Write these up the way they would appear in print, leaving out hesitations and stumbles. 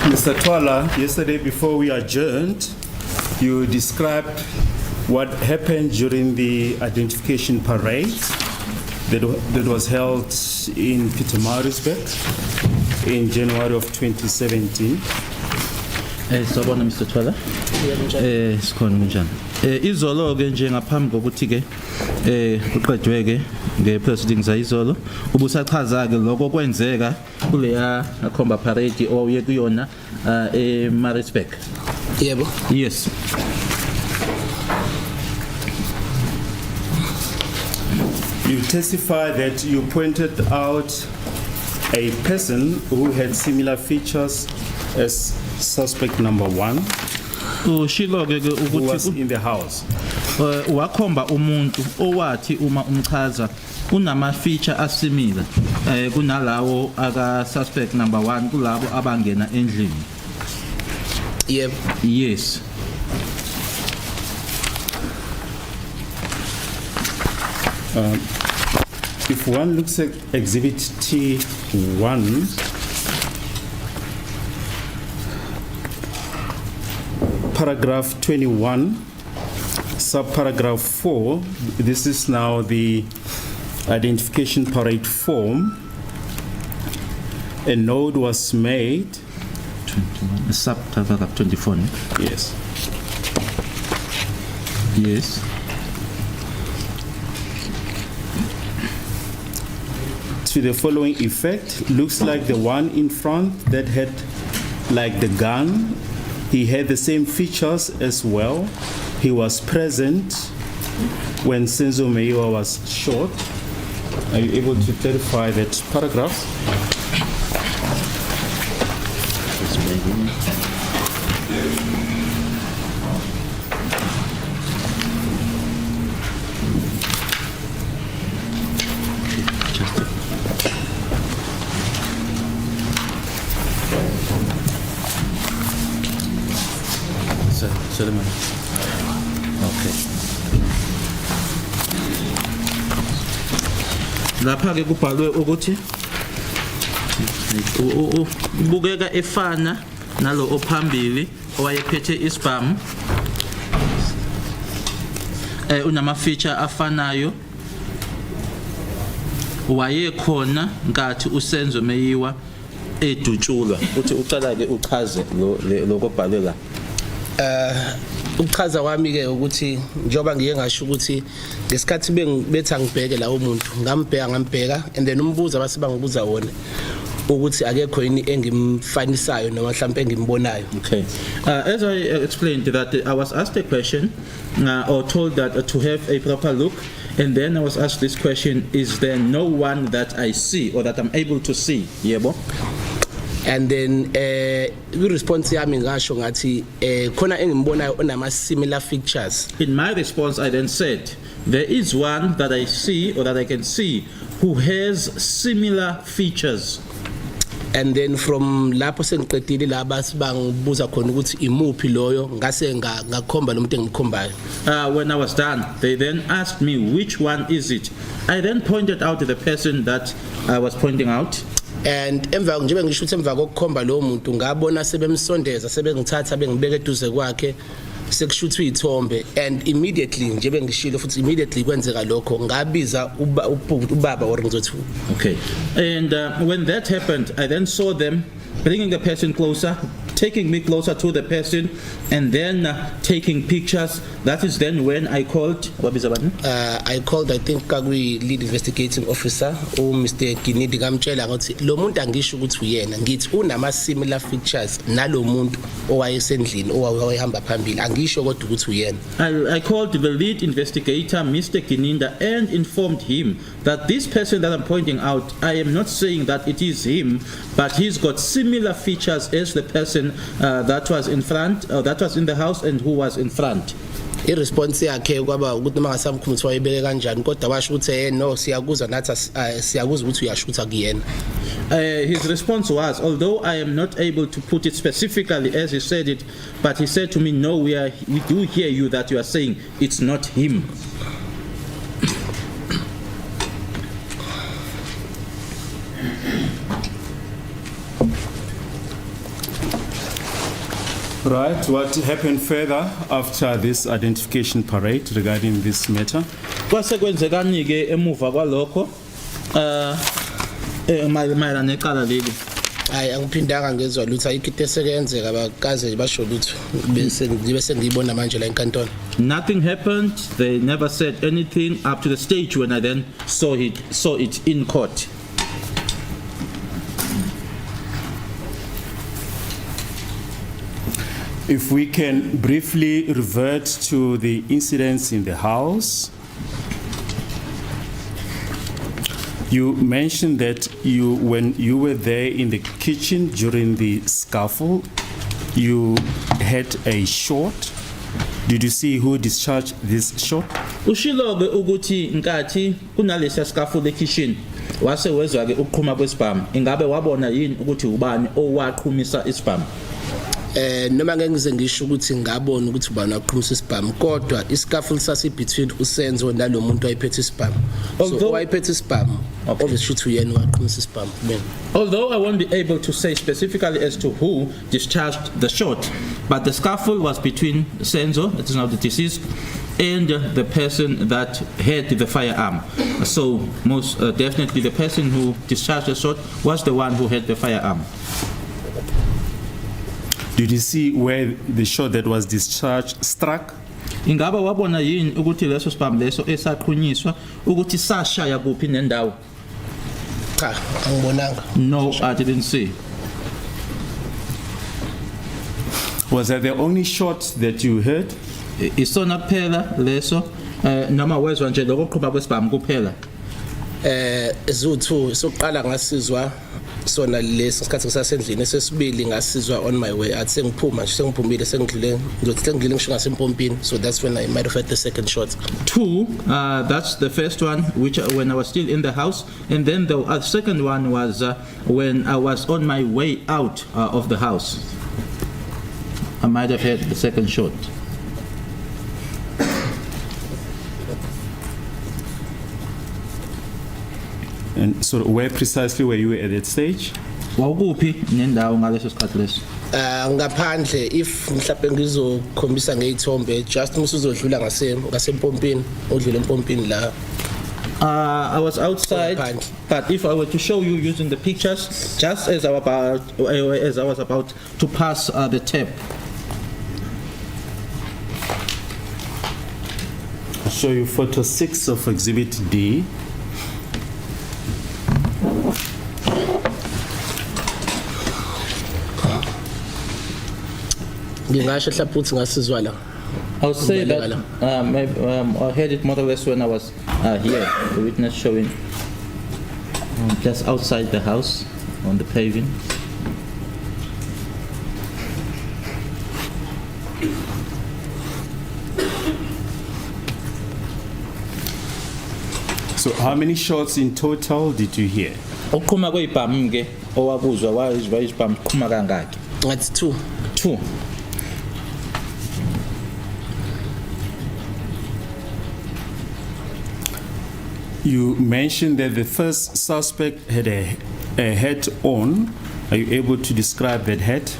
Mr. Twala, yesterday before we adjourned, you described what happened during the identification parade that was held in Pietermaritzburg in January of 2017. Sawubona Mr. Twala. Sikhona kunjani? Izolo ke nje ngaphambi kokuthi ke kuqedwe ke ngepresiding zayizolo ubusachaza ke lokho kwenzeka kuleya akhomba parade oye kuyona eMaritzburg. Yebo. Yes. You testify that you pointed out a person who had similar features as suspect number 1 Ushilo ke who was ukuthi in the house. wakhomba umuntu owathi uma umchaza unama feature asimila kunalawo aka suspect number 1 kulabo abangena endlini. Yebo. Yes. If one looks at Exhibit T1, paragraph 21, subparagraph 4, this is now the identification parade form. A note was made. 21 subparagraph 24. Yes. Yes. To the following effect, looks like the one in front that had like the gun. He had the same features as well. He was present when Senzo Meyiwa was shot. Are you able to clarify that paragraph? Okay. Lapha ke kubhalwe ukuthi ubukeka efana nalo ophambili owayephethe isibhamu unama feature afanayo wayekhona ngathi uSenzo Meyiwa edutshulwa uthi ucala ke uchaze lokubhalwe la. Ukuchaza kwami ke ukuthi njoba ngiye ngasho ukuthi ngesikhathi bethi angibheke lawo muntu ngambheka and then umbuzo abasibangibuza wona ukuthi akekho yini engimfanisayo noma mhlambe engimbonayo. Okay. As I explained that I was asked a question or told that to have a proper look, and then I was asked this question, is there no one that I see or that I'm able to see? Yebo. And then response yami ngasho ngathi khona engimbonayo onama similar features. In my response I then said there is one that I see or that I can see who has similar features. And then from lapho sengiqedile laba sibangibuza khona ukuthi imuphi loyo ngase ngakhomba lo muntu engimkhombayo. When I was done, they then asked me which one is it. I then pointed out the person that I was pointing out. And emva njengoba ngisho ukuthi emva kokukhomba lo muntu ngabona sebemsondeza sebengithatha bengibeka eduze kwakhe sekushuthwa izithombe, and immediately njengoba ngishilo futhi immediately kwenzeka lokho ngabiza ubaba or ngizothi. Okay. And when that happened, I then saw them bringing the person closer, taking me closer to the person, and then taking pictures. That is then when I called. I called, I think, Kagwi lead investigating officer, Mr. Kinidi Gamchela. Lo muntu angisho ukuthi uyena ngithi unama similar features nalo muntu owayesendlini owayehamba phambili angisho kodwa ukuthi uyena. I called the lead investigator, Mr. Kininda, and informed him that this person that I'm pointing out, I am not saying that it is him, but he's got similar features as the person that was in front, that was in the house and who was in front. I-response yakhe kwaba ukuthi noma ngasamkhumbuthi ukuthi wayebeke kanjani kodwa washo ukuthi no siyakuzwa nathi siyakuzwa ukuthi uyashutha kuyena. His response was, although I am not able to put it specifically as he said it, but he said to me, no, we do hear you that you are saying it's not him. Right, what happened further after this identification parade regarding this matter? Kwase kwenzekani ke emuva kwalokho mayelana necala leli? Hayi angiphindanga ngezwa lutho ayikho into esekenzeka abakaze basho lutho bese ngiyibona manje la enkantolo. Nothing happened. They never said anything up to the stage when I then saw it in court. If we can briefly revert to the incidents in the house. You mentioned that when you were there in the kitchen during the scuffle, you had a shot. Did you see who discharged this shot? Ushilo ke ukuthi nkathi kunalesa scuffle ekitchen wase wezwa ke ukuqhuma kwesibhamu. Ingabe wabona yini ukuthi ubani owaqhumisa isibhamu? Noma ngeke ngize ngisho ukuthi ngabona ukuthi ubani waqhumisa isibhamu kodwa iscuffle sasi between uSenzo nalo muntu ayiphethe isibhamu. So wayiphethe isibhamu obviously ukuthi uyena waqhumisa isibhamu kumina. Although I won't be able to say specifically as to who discharged the shot, but the scuffle was between Senzo, that is now the deceased, and the person that had the firearm. So most definitely the person who discharged the shot was the one who had the firearm. Did you see where the shot that was discharged struck? Ingaba wabona yini ukuthi leso sibhamu leso esaqhunyiswa ukuthi sashaya kuphi nendawo? Cha, angibonanga. No, I didn't see. Was that the only shot that you heard? Isona kuphela leso noma wezwa nje lokuqhuma kwesibhamu kuphela? Zuthu sokuqala ngasizwa sona lesi sikhathi ngisasendlini sesibili ngasizwa on my way athi sengiphuma nje sengiphumile sengidlule ngizothi sengidlule ngisho ngasempompini, so that's when I might have had the second shot. Two, that's the first one which when I was still in the house, and then the second one was when I was on my way out of the house. I might have had the second shot. And so where precisely were you at that stage? Wawuphi nendawo ngaleso sikhathi leso? Ngaphandle if mhlawumbe ngizokhombisa ngeyithombe just musuzodlula ngasempompini odlula empompini la. I was outside, but if I were to show you using the pictures, just as I was about to pass the tap. I'll show you photo 6 of Exhibit D. Ngingasho mhlawumbe ukuthi ngasizwa la. I would say that I heard it more or less when I was here, the witness showing just outside the house on the paving. So how many shots in total did you hear? Ukuqhuma kwezibhamu ke owakuzwa wayizwa izibhamu qhuma kangaki? Ngathi 2. 2. You mentioned that the first suspect had a hat on. Are you able to describe that hat?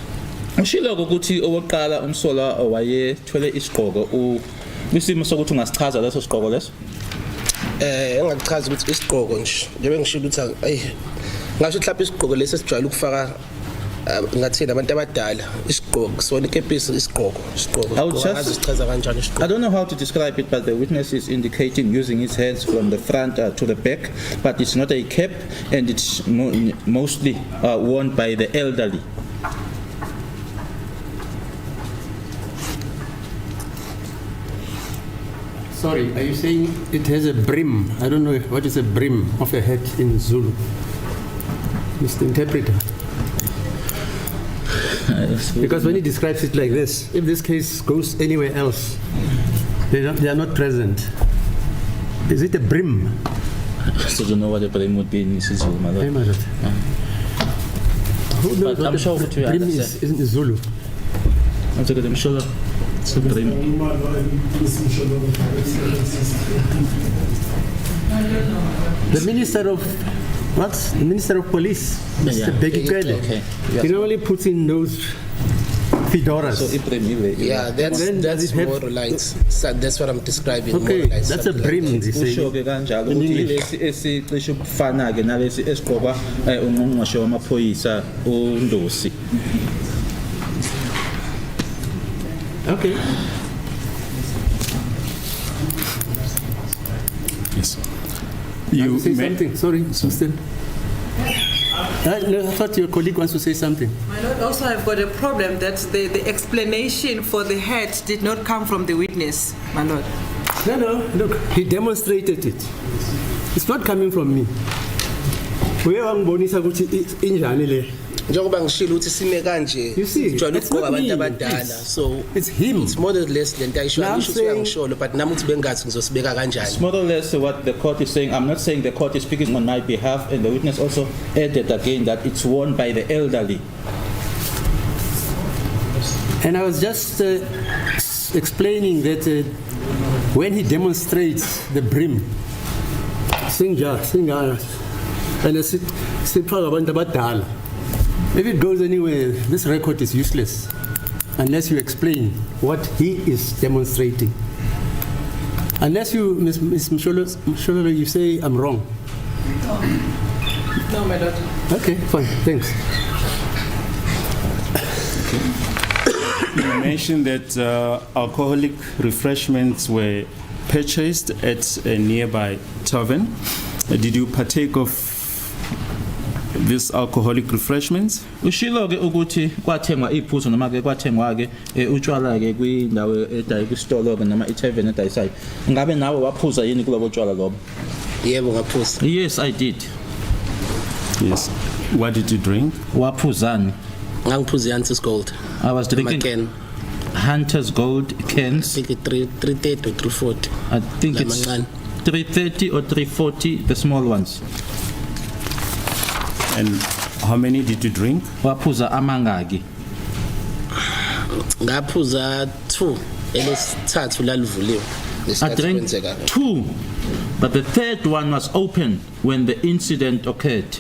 Ushilo ukuthi owoqala umsola wayethwele isigqoko isimo sokuthi ungasichaza leso sigqoko leso? Engachaza ukuthi isigqoko nje njengoba ngishilo ukuthi ngasho mhlawumbe isigqoko lesi sijwayele ukufaka ngathina abantu abadala isigqoko sona ikepisi isigqoko ngazichaza kanjani isigqoko. I don't know how to describe it, but the witness is indicating using his hands from the front to the back, but it's not a cap and it's mostly worn by the elderly. Sorry, are you saying it has a brim? I don't know what is a brim of a hat in Zulu. Mr. Interpreter. Because when he describes it like this, if this case goes anywhere else, They are not present. Is it a brim? So you know what a brim would be in isiZulu, my Hey, lord. my lord. Who knows But what I'm a sure what you brim understand. is in Zulu? I'm sure it's a brim. The Minister of what? The Minister of Police, Mr. Bheki Cele. Okay. He normally puts in those fedoras. So Ibrahim, Yeah, that's Then does that's it have- more like that's what I'm describing. Okay, more like that's a something brim. like They say. usho ke kanjalo In ukuthi English. lesi esicishe ukufana ke nalesi esigqokwa ungqongqoshe wamaphoyisa uNdosi. Okay. Yes. You say may- something. Sorry, Susan. No, I thought your colleague wants to say something. My lord, also I've got a problem that the explanation for the head did not come from the witness, my lord. No, look, he demonstrated it. It's not coming from me. Uye wangibonisa ukuthi injani le. njengoba ngishilo ukuthi sime kanje You see, kujwayele it's ukugqoka not abantu me. abadala so It's him. it's more or less lento ayisho Now I'm ngisho saying- uyangisholo but nami uthi bengathi ngizosibeka kanjani. It's more or less what the court is saying. I'm not saying the court is speaking on my behalf, and the witness also added again that it's worn by the elderly. And I was just explaining that when he demonstrates the brim, singa, and sipha abantu abadala. If it goes anywhere, this record is useless unless you explain what he is demonstrating. Unless you, Ms. Msholo, you say I'm wrong. No, my lord. Okay, fine, thanks. You mentioned that alcoholic refreshments were purchased at a nearby tavern. Did you partake of these alcoholic refreshments? Ushilo ke ukuthi kwathengwa iphuzo noma ke kwathengwa ke utshwala ke kwindawo edayi kwistolo ke noma itavern edayisayo. Ngabe nawe waphuza yini kulobo tshwala lobo? Yebo ngaphuza. Yes, I did. Yes. What did you drink? Waphuzani? Ngangiphuza Yantis Gold. I was drinking Maken. Hunter's Gold cans. I think 330 or 340. I think it's Lamancane. 330 or 340, the small ones. And how many did you drink? Waphuza amangaki? Ngaphuza 2 elesithathu lalivuliwe. I Lesikhathi drank kwenzeka. 2, but the third one was open when the incident occurred.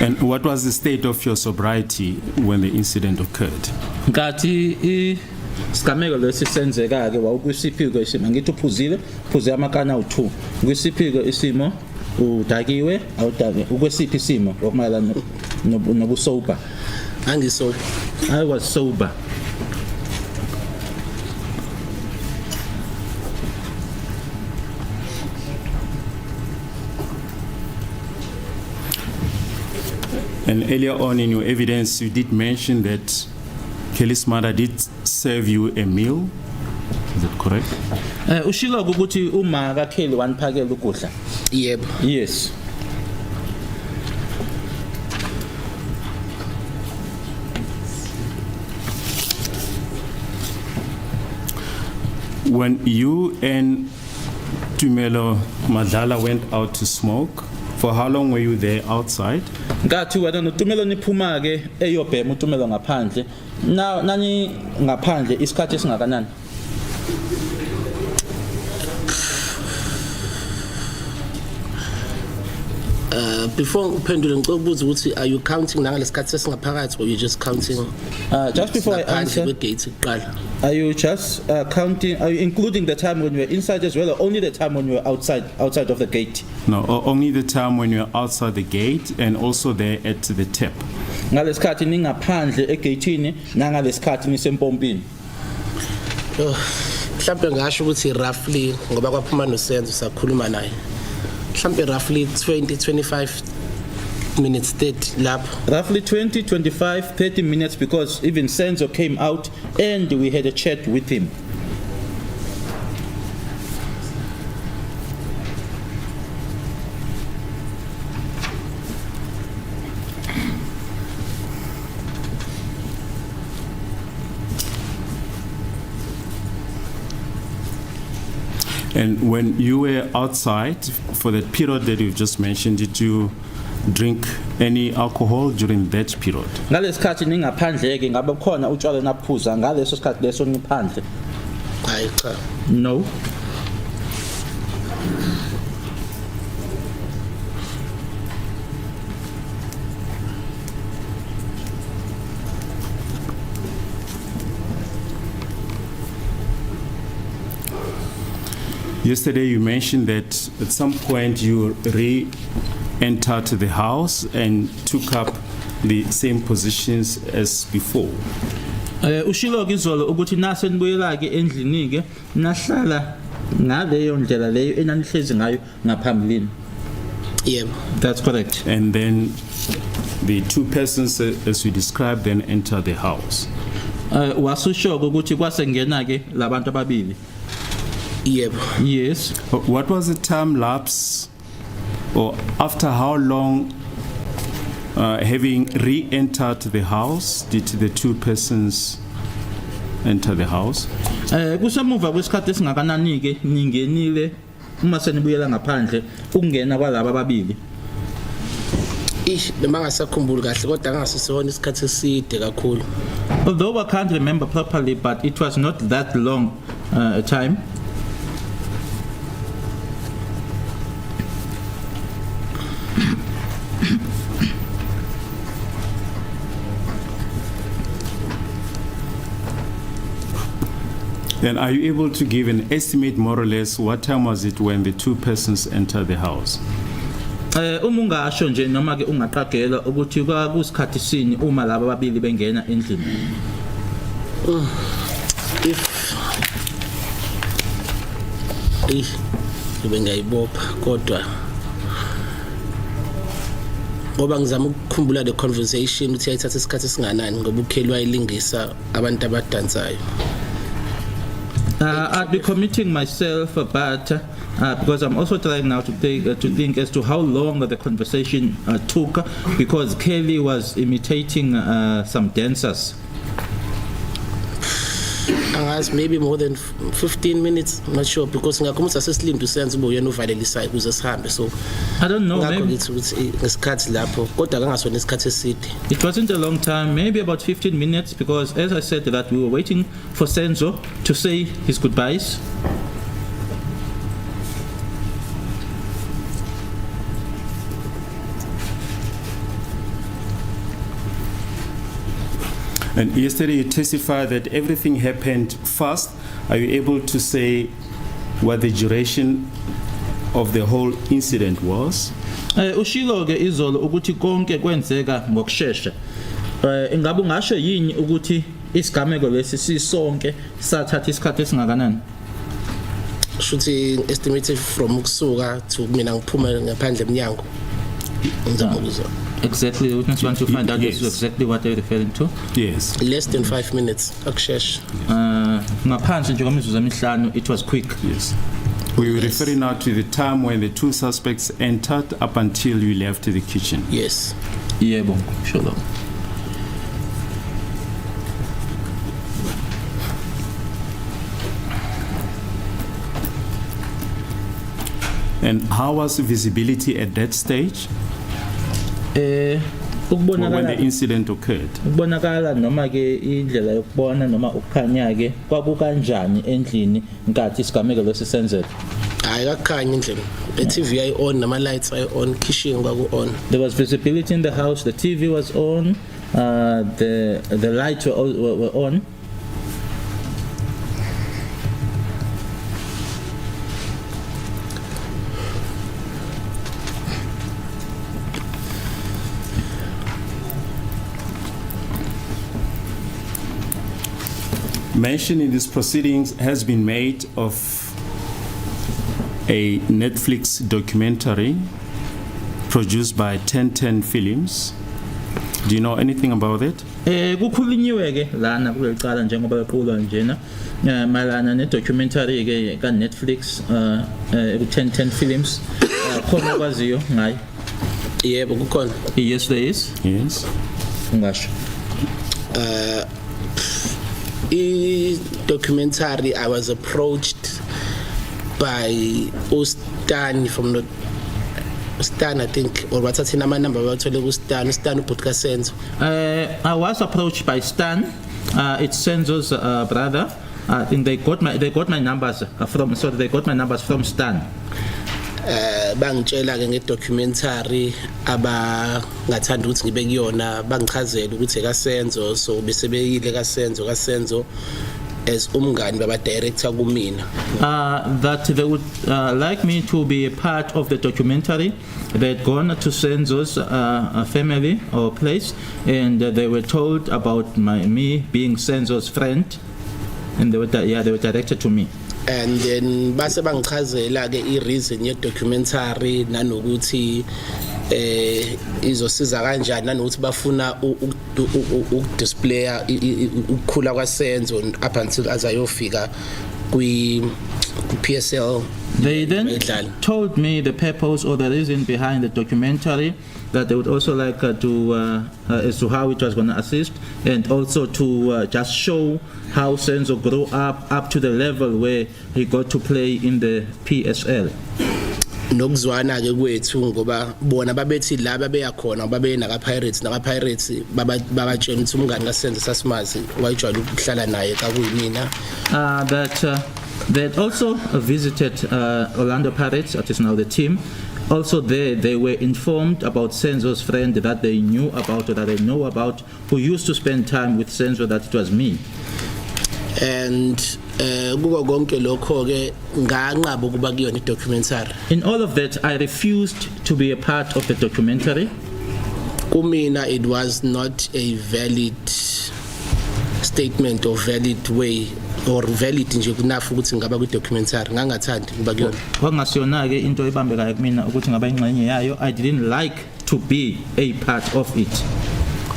And what was the state of your sobriety when the incident occurred? Nkathi isigameko lesi senzeka ke wawukwisiphiko isimo ngithi uphuzile uphuze amakana u2 kwisiphiko isimo udakiwe awudake ukwesiphi isimo okumayelana nobusober. Angisoba. I was sober. And earlier on in your evidence, you did mention that Kelly's mother did serve you a meal. Is that correct? Ushilo ukuthi uma kaKheli waniphakela ukudla. Yebo. Yes. When you and Tumelo Madlala went out to smoke, for how long were you there outside? Ngathi wena noTumelo niphuma ke eyobhema uTumelo ngaphandle. Nani ngaphandle isikhathi esingakanani? Before uphendule ngicela ukubuza ukuthi are you counting nangalesikhathi sesingaphakathi or you just counting Just before I ngaphandle answer, kwegate kuqala? are you just counting, are you including the time when you were inside as well, or only the time when you were outside of the gate? No, only the time when you were outside the gate and also there at the tap. Ngalesikhathi ningaphandle egatini nangalesikhathi nisempompini. mhlambe ngasho ukuthi roughly ngoba kwaphuma nosenzo sakhuluma naye mhlambe roughly 20-25 minutes 30 lapho. Roughly 20, 25, 30 minutes because even Senzo came out and we had a chat with him. And when you were outside for that period that you've just mentioned, did you drink any alcohol during that period? Ngalesikhathi ningaphandle ke ngabe khona utshwala naphuza ngaleso sikhathi leso niphandle? Hayi cha. No. Yesterday you mentioned that at some point you re-entered the house and took up the same positions as before. Ushilo ke izolo ukuthi nase nibuyela ke endlini ke nahlala ngaleyo ndlela leyo enanihlezi ngayo ngaphambilini. Yebo. That's correct. And then the two persons as we described then enter the house. Wasusho ukuthi kwasengena ke labantu ababili. Yebo. Yes. What was the time lapse, or after how long, having re-entered the house, did the two persons enter the house? Kusemuva kwesikhathi esingakanani ke ningenile uma senibuyela ngaphandle ukungena kwalabo ababili? Noma ngasakhumbuli kahle kodwa ngasisona isikhathi eside kakhulu. Although I can't remember properly, but it was not that long a time. Then are you able to give an estimate more or less what time was it when the two persons entered the house? Uma ungasho nje noma ke ungaqagela ukuthi kwakusikhathi sini uma laba ababili bengena endlini? If bengayibopha kodwa ngoba ngizama ukukhumbula the conversation uthi ayithatha isikhathi singanani ngoba ukhelwa ayilingisa abantu abadansayo. I'd be committing myself, but because I'm also trying now to think as to how long the conversation took, because Kelly was imitating some dancers. Maybe more than 15 minutes, I'm not sure, because ngakhumutha sesilinde usenze ube uyena uvalelisa ukuze sihambe, so I don't know, maybe ngesikhathi lapho kodwa kangasona isikhathi eside. It wasn't a long time, maybe about 15 minutes, because as I said that we were waiting for Senzo to say his goodbyes. And yesterday you testified that everything happened fast. Are you able to say what the duration of the whole incident was? Ushilo ke izolo ukuthi konke kwenzeka ngokusheshsha. Ingabe ungasho yini ukuthi isigameko lesi sisonke sathatha isikhathi esingakanani? Shuthi estimated from ukusuka to mina ngiphuma ngaphandle eminyango. Ngizama ukuzwa. Exactly, the witness want to find out Yes. this is exactly what they're referring to. Yes. Less than 5 minutes akushesha. Ngaphansi nje kwemizuzu emihlanu, it was quick. Yes. We were referring now to the time when the two suspects entered up until you left the kitchen. Yes. Yebo, sure. And how was visibility at that stage when the Ukubonakala incident occurred? ukubonakala noma ke indlela yokubona noma ukukhanya ke kwakukanjani endlini nkathi isigameko lesisenzeka? Hayi akakhanyi indlela. The TV ay on nama lights ay on, kitchen kwaku on. There was visibility in the house, the TV was on, the lights were on. mention in these proceedings has been made of a Netflix documentary produced by 1010 Films. Do you know anything about it? Kukhulunyiwe ke lana kulecala njengoba lequlwa njena malana ne documentary ke ka Netflix ku 1010 Films khona kwaziyo ngayo. Yebo kukhona. Yes there is. Yes. Ungasho. Documentary, I was approached by Ustan from Stan, I think, or what's that number? Stan podcast Senzo. I was approached by Stan. It's Senzo's brother. I think they got my numbers from Stan. Bangitshela ke ngedocumentary abangathanda ukuthi ngibe kuyona bangichazela ukuthi kaSenzo so bese beyile kaSenzo as umngani baba director kumina that they would like me to be a part of the documentary. They had gone to Senzo's family or place and they were told about me being Senzo's friend and they were directed to me. And then base bangichazela ke i-reason ye-documentary nanokuthi izosiza kanjani nanokuthi bafuna ukudisplaya ukukhula kwaSenzo up until azayofika ku-PSL. They then told me the purpose or the reason behind the documentary, that they would also like to as to how it was going to assist and also to just show how Senzo grew up to the level where he got to play in the PSL. Nokuzwana ke kwethu ngoba bona babethi la babeya khona babe naka Pirates babatshela ukuthi umngani kaSenzo sasimazi wayijwayela ukuhlala naye ka kuyimina that they had also visited Orlando Pirates, that is now the team. Also there, they were informed about Senzo's friend that they knew about or that they know about, who used to spend time with Senzo, that it was me. And kuko konke lokho ke nganqaba ukuba kuyona idocumentary. In all of that, I refused to be a part of the documentary. Kumina, it was not a valid statement or valid way or valid nje kunafu ukuthi ngaba ku documentary ngangathandi kuba kuyona. Kwangasiyona ke into ebambekayo kumina ukuthi ngaba ingxenye yayo. I didn't like to be a part of it.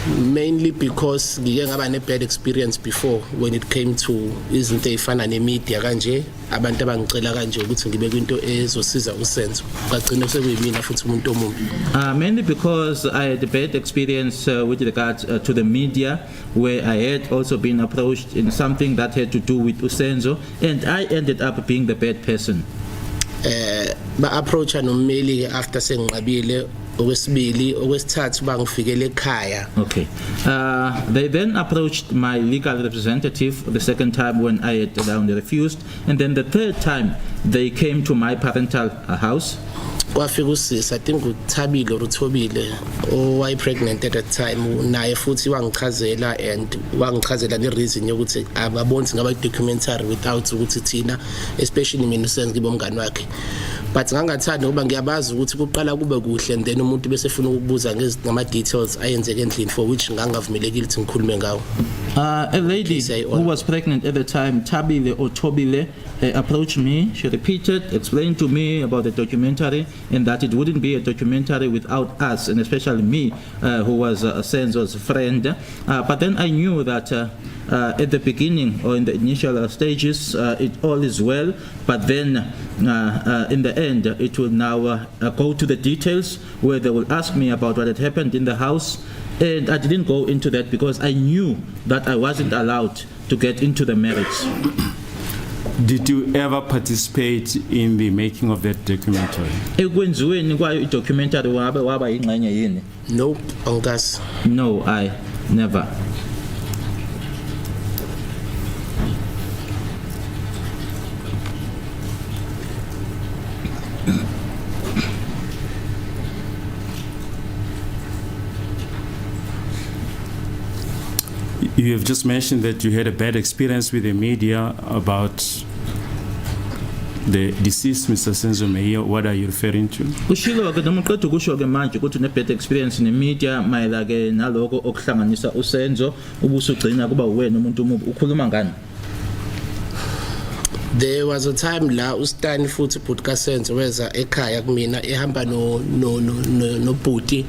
Mainly because ngike ngaba ne bad experience before when it came to izinto ezifana ne media kanje abantu abangicela kanje ukuthi ngibe kwinto ezosiza uSenzo kwagcina sekuyimina futhi umuntu omumbi. Mainly because I had a bad experience with regards to the media, where I had also been approached in something that had to do with Senzo, and I ended up being the bad person. Ba approach anommeli after sengiqabile okwesibili okwesithathu bangifikele ekhaya. Okay. They then approached my legal representative the second time when I had refused, and then the third time they came to my parental house. Kwafika usisi, I think uThabile or uThobile owayi pregnant at that time naye futhi wangichazela and wangichazela ne reason yokuthi ababoni ngaba documentary without ukuthi thina especially mina uSenzo ngibe umngani wakhe. But ngangathanda ngoba ngiyabazi ukuthi kuqala kube kuhle and then umuntu bese efuna ukubuza ngama details ayenzeke endlini for which ngangavumelekile ukuthi ngikhulume ngawo. A lady who was pregnant at the time, Thabile or Thobile, approached me. She repeated, explained to me about the documentary and that it wouldn't be a documentary without us, and especially me, who was Senzo's friend. But then I knew that at the beginning or in the initial stages, it all is well, but then in the end, it will now go to the details where they will ask me about what had happened in the house. And I didn't go into that because I knew that I wasn't allowed to get into the merits. Did you ever participate in the making of that documentary? Ekwenziweni kwayo idocumentary waba ingxenye yini? Nope, angikazi. No, I never. You have just mentioned that you had a bad experience with the media about the deceased Mr. Senzo Meyiwa. What are you referring to? Ushilo ke noma uqeda ukusho ke manje ukuthi une bad experience ne media mayela ke naloko okuhlanganisa uSenzo ubusugcina kuba wena umuntu omubi, ukhuluma ngani? There was a time la uStani futhi ubhuti kaSenzo weza ekhaya kumina ehamba no bhuti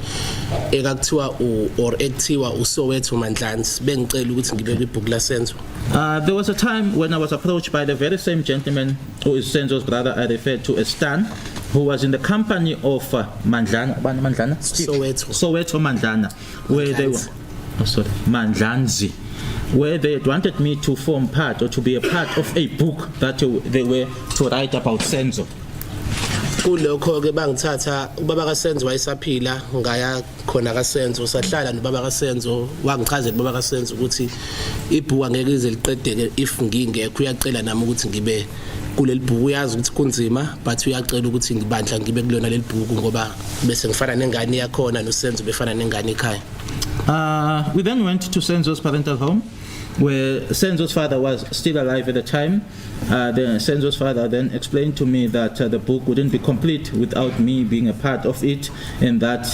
ekuthiwa or ekuthiwa uSoweto Mandlansi bengicela ukuthi ngibeke ibhuku laSenzo. There was a time when I was approached by the very same gentleman who is Senzo's brother I referred to as Stan, who was in the company of Mandlana Soweto Mandlana, where they were Mandlansi, where they wanted me to form part or to be a part of a book that they were to write about Senzo. Kulokho ke bangithatha ubaba kaSenzo wayesaphila ngaya khona kaSenzo sahlala nobaba kaSenzo wangichazela ubaba kaSenzo ukuthi ibhuku angeke ize liqedeke if ngingekho uyacela nami ukuthi ngibe kuleli bhuku uyazi ukuthi kunzima but uyacela ukuthi ngibandla ngibe kulona leli bhuku ngoba bese ngifana nengane yakhona noSenzo befana nengane ekhaya. We then went to Senzo's parental home, where Senzo's father was still alive at the time. Then Senzo's father then explained to me that the book wouldn't be complete without me being a part of it, and that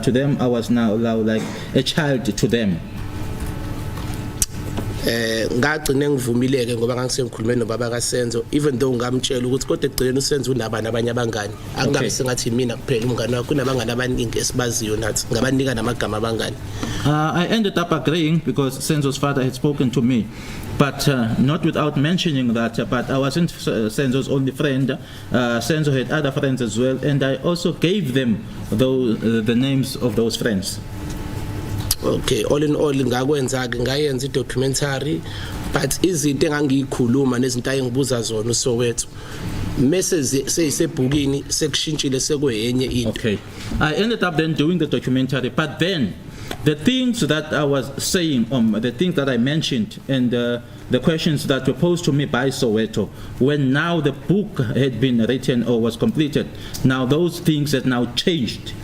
to them I was now like a child to them. Ngagcine ngivumileke ngoba ngangisengikhulume nobaba kaSenzo, even though ngamtshela ukuthi kodwa egcineni uSenzo unabani abanye abangani angabe sengathi mina kuphela umngane wakho kunabangani abaningi esibaziyo nathi ngabanika namagama abangani. I ended up agreeing because Senzo's father had spoken to me, but not without mentioning that, but I wasn't Senzo's only friend. Senzo had other friends as well, and I also gave them the names of those friends. Okay, all in all ngakwenza ke ngayenza idocumentary, but izinto engangiyikhuluma nezinto ayengibuza zona uSoweto mase seyisebhukini sekushintshile sekwenye into. Okay, I ended up then doing the documentary, but then the things that I was saying, the things that I mentioned, and the questions that were posed to me by Soweto, when now the book had been written or was completed, now those things had now changed.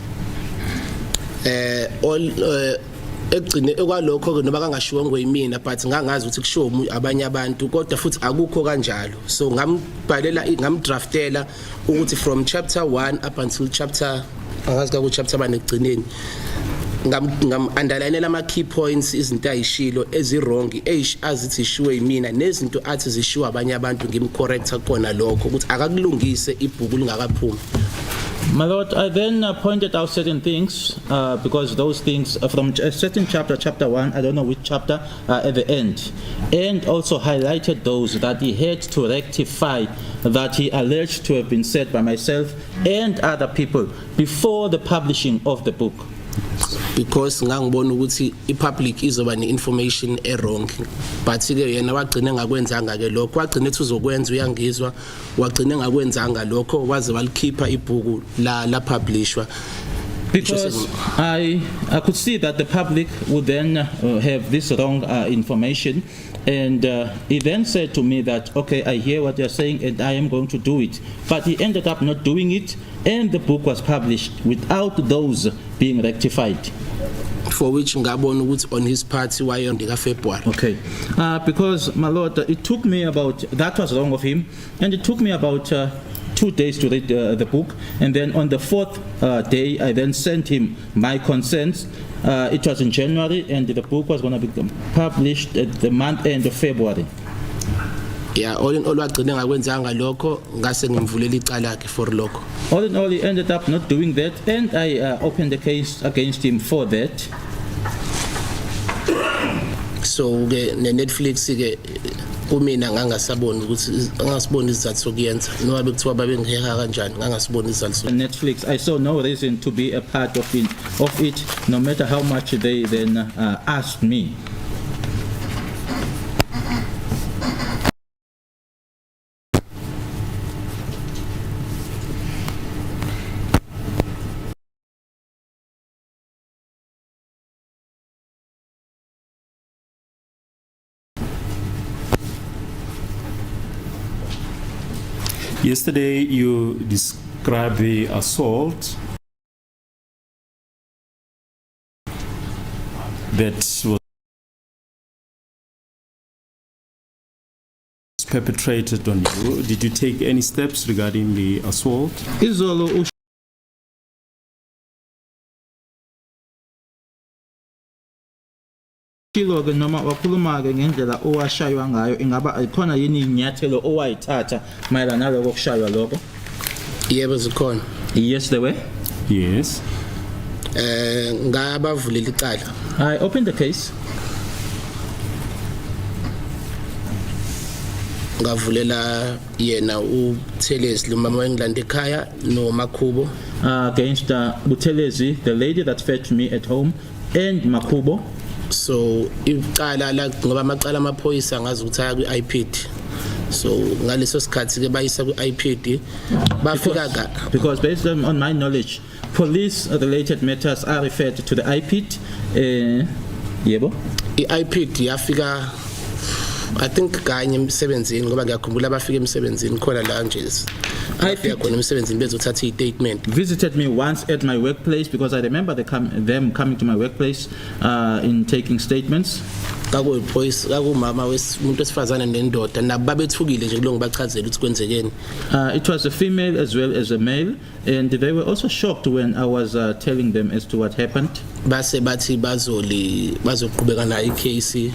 Egcine ekwalokho ke noba kangashiwo ngoyimina but ngangazi ukuthi kushiwo abanye abantu kodwa futhi akukho kanjalo, so ngambhalela ngamdraftela ukuthi from chapter 1 up until chapter angazi ka ku chapter 1 ekugcineni ngam underline ama key points izinto ayishilo ezirong azithi ishiwe yimina nezinto athi zishiwe abanye abantu ngimcorrecta khona lokho ukuthi akakulungise ibhuku lingakaphumi. My Lord, I then pointed out certain things because those things from a certain chapter 1, I don't know which chapter, at the end, and also highlighted those that he had to rectify that he alleged to have been said by myself and other people before the publishing of the book. Because ngangibona ukuthi ipublic izoba ne-information wrong, but ke yena wagcina ngakwenzanga ke lokho wagcina ethi uzokwenza uyangizwa wagcina ngakwenzanga lokho waze walikhipha ibhuku la publishwa. Because I could see that the public would then have this wrong information, and he then said to me that, okay, I hear what you're saying and I am going to do it. But he ended up not doing it, and the book was published without those being rectified. For which ngabona ukuthi on his part wayondika February. Okay, because my Lord, it took me about, that was wrong of him, and it took me about 2 days to read the book, and then on the 4th day I then sent him my consents. It was in January, and the book was going to be published at the month end of February. Yeah, all in all wagcina ngakwenzanga lokho ngase ngimvulela icala lakhe for lokho. All in all, he ended up not doing that, and I opened a case against him for that. So ke Netflix ke kumina ngangasaboni ukuthi ngangasiboni izathu sokuyenza noma bekuthiwa babengiheha kanjani ngangasiboni izathu. Netflix, I saw no reason to be a part of it, no matter how much they then asked me. Yesterday you described the assault that was perpetrated on you. Did you take any steps regarding the assault? Izolo Shilo ke noma wakhuluma ke ngendlela owashaywa ngayo ingaba ikhona yini inyathelo owayithatha mayelana naloko kushaywa lokho? Yebo zikhona. Yes there were. Yes. Ngabavulela icala. I opened the case. Ngavulela yena uThelezi lo mama wengilanda ekhaya no Makhubo Against Buthelezi, the lady that fetched me at home, and Makubo. so icala la ngoba amacala amaphoyisa ngazi ukuthi aya kwi-IPD so ngaleso sikhathi ke bayisa kwi-IPD bafika Because based on my knowledge, police related matters are referred to the IPD. Yebo. i-IPD yafika I think kanye emsebenzini ngoba ngiyakhumbula abafika emsebenzini khona la nje ayifika khona emsebenzini bezothatha i-statement. Visited me once at my workplace because I remember them coming to my workplace in taking statements. Kakuyiphoyisa kakumama wemuntu esifazane nendoda nabo babethukile nje kulongo bachazela ukuthi kwenzekeni. It was a female as well as a male, and they were also shocked when I was telling them as to what happened. Base bathi bazoqhubeka nayo icase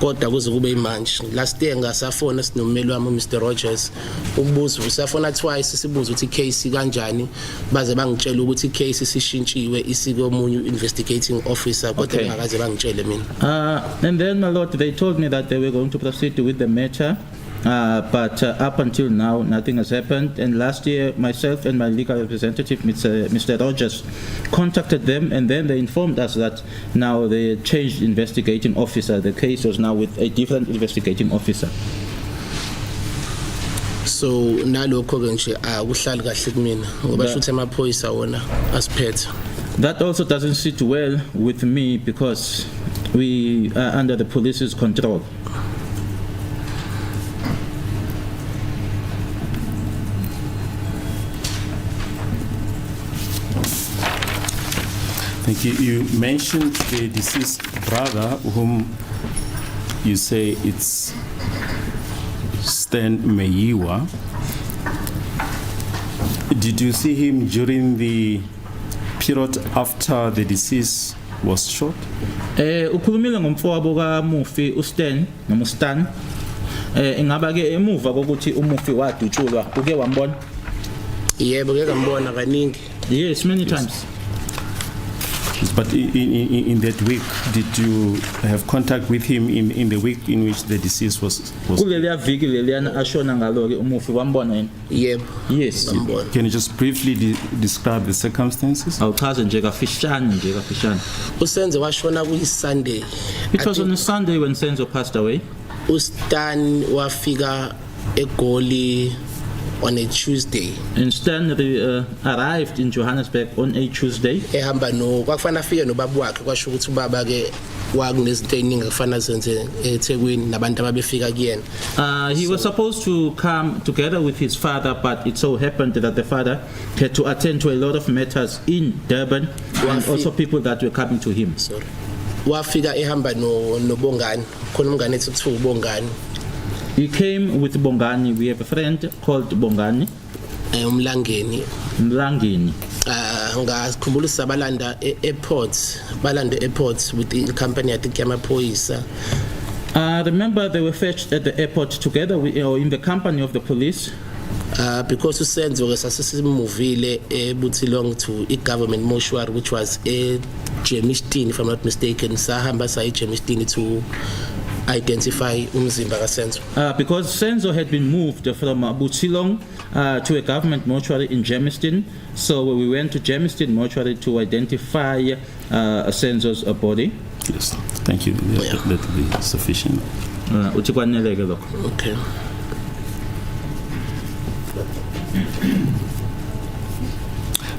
kodwa kuze kube imanje. Last year ngasafona sinomeli wami Mr Rogers ubuzo usafona twice sibuza ukuthi icase kanjani baze bangitshela ukuthi icase sishintshiwe isiko omunye investigating officer kodwa ngakaze bangitshele mina. And then, my lord, they told me that they were going to proceed with the matter, but up until now, nothing has happened. And last year, myself and my legal representative, Mr. Rogers, contacted them, and then they informed us that now they changed investigating officer. The case was now with a different investigating officer. So nalokho ke nje akuhlali kahle kumina ngoba shuthi amaphoyisa wona asiphethe. That also doesn't sit well with me because we are under the police's control. Thank you. You mentioned the deceased brother, whom you say it's Senzo Meyiwa. Did you see him during the period after the deceased was shot? Ukhulumile ngomfowabo kaMufi uStan noma uStan. Ingaba ke emuva kokuthi uMufi wadutshulwa uke wambona? Yebo ke ngambona kaningi. Yes, many times. But in that week, did you have contact with him in the week in which the deceased was? Kuleliya viki leliyana ashona ngalo ke uMufi wambona yini? Yebo. Yes. Can you just briefly describe the circumstances? Awuchaze nje kafishane nje kafishane. uSenzo washona kuyiSunday. It was on a Sunday when Senzo passed away. uStan wafika eGoli on a Tuesday. And Stan arrived in Johannesburg on a Tuesday. Ehamba no kwafana afike nobaba wakhe kwasho ukuthi ubaba ke wakunezinto eziningi akufana zenze eThekwini nabantu ababefika kuyena. He was supposed to come together with his father, but it so happened that the father had to attend to a lot of matters in Durban and also people that were coming to him. Sorry. Wafika ehamba no Bongani khona umngane ethi kuthiwa uBongani. He came with Bongani. We have a friend called Bongani. Umlangeni. Mlangeni. Ngakhumbula sabalanda balanda airport with the company I think yamaphoyisa. Remember they were fetched at the airport together in the company of the police. Because uSenzo ke sasisimuvile eButilong to i-government mortuary which was eGermiston if I'm not mistaken. Sahamba sayi Germiston to identify umzimba kaSenzo. Because Senzo had been moved from Butilong to a government mortuary in Germiston, so we went to Germiston mortuary to identify Senzo's body. Yes, thank you. That will be sufficient. Uthi kwaneleke lokho. Okay.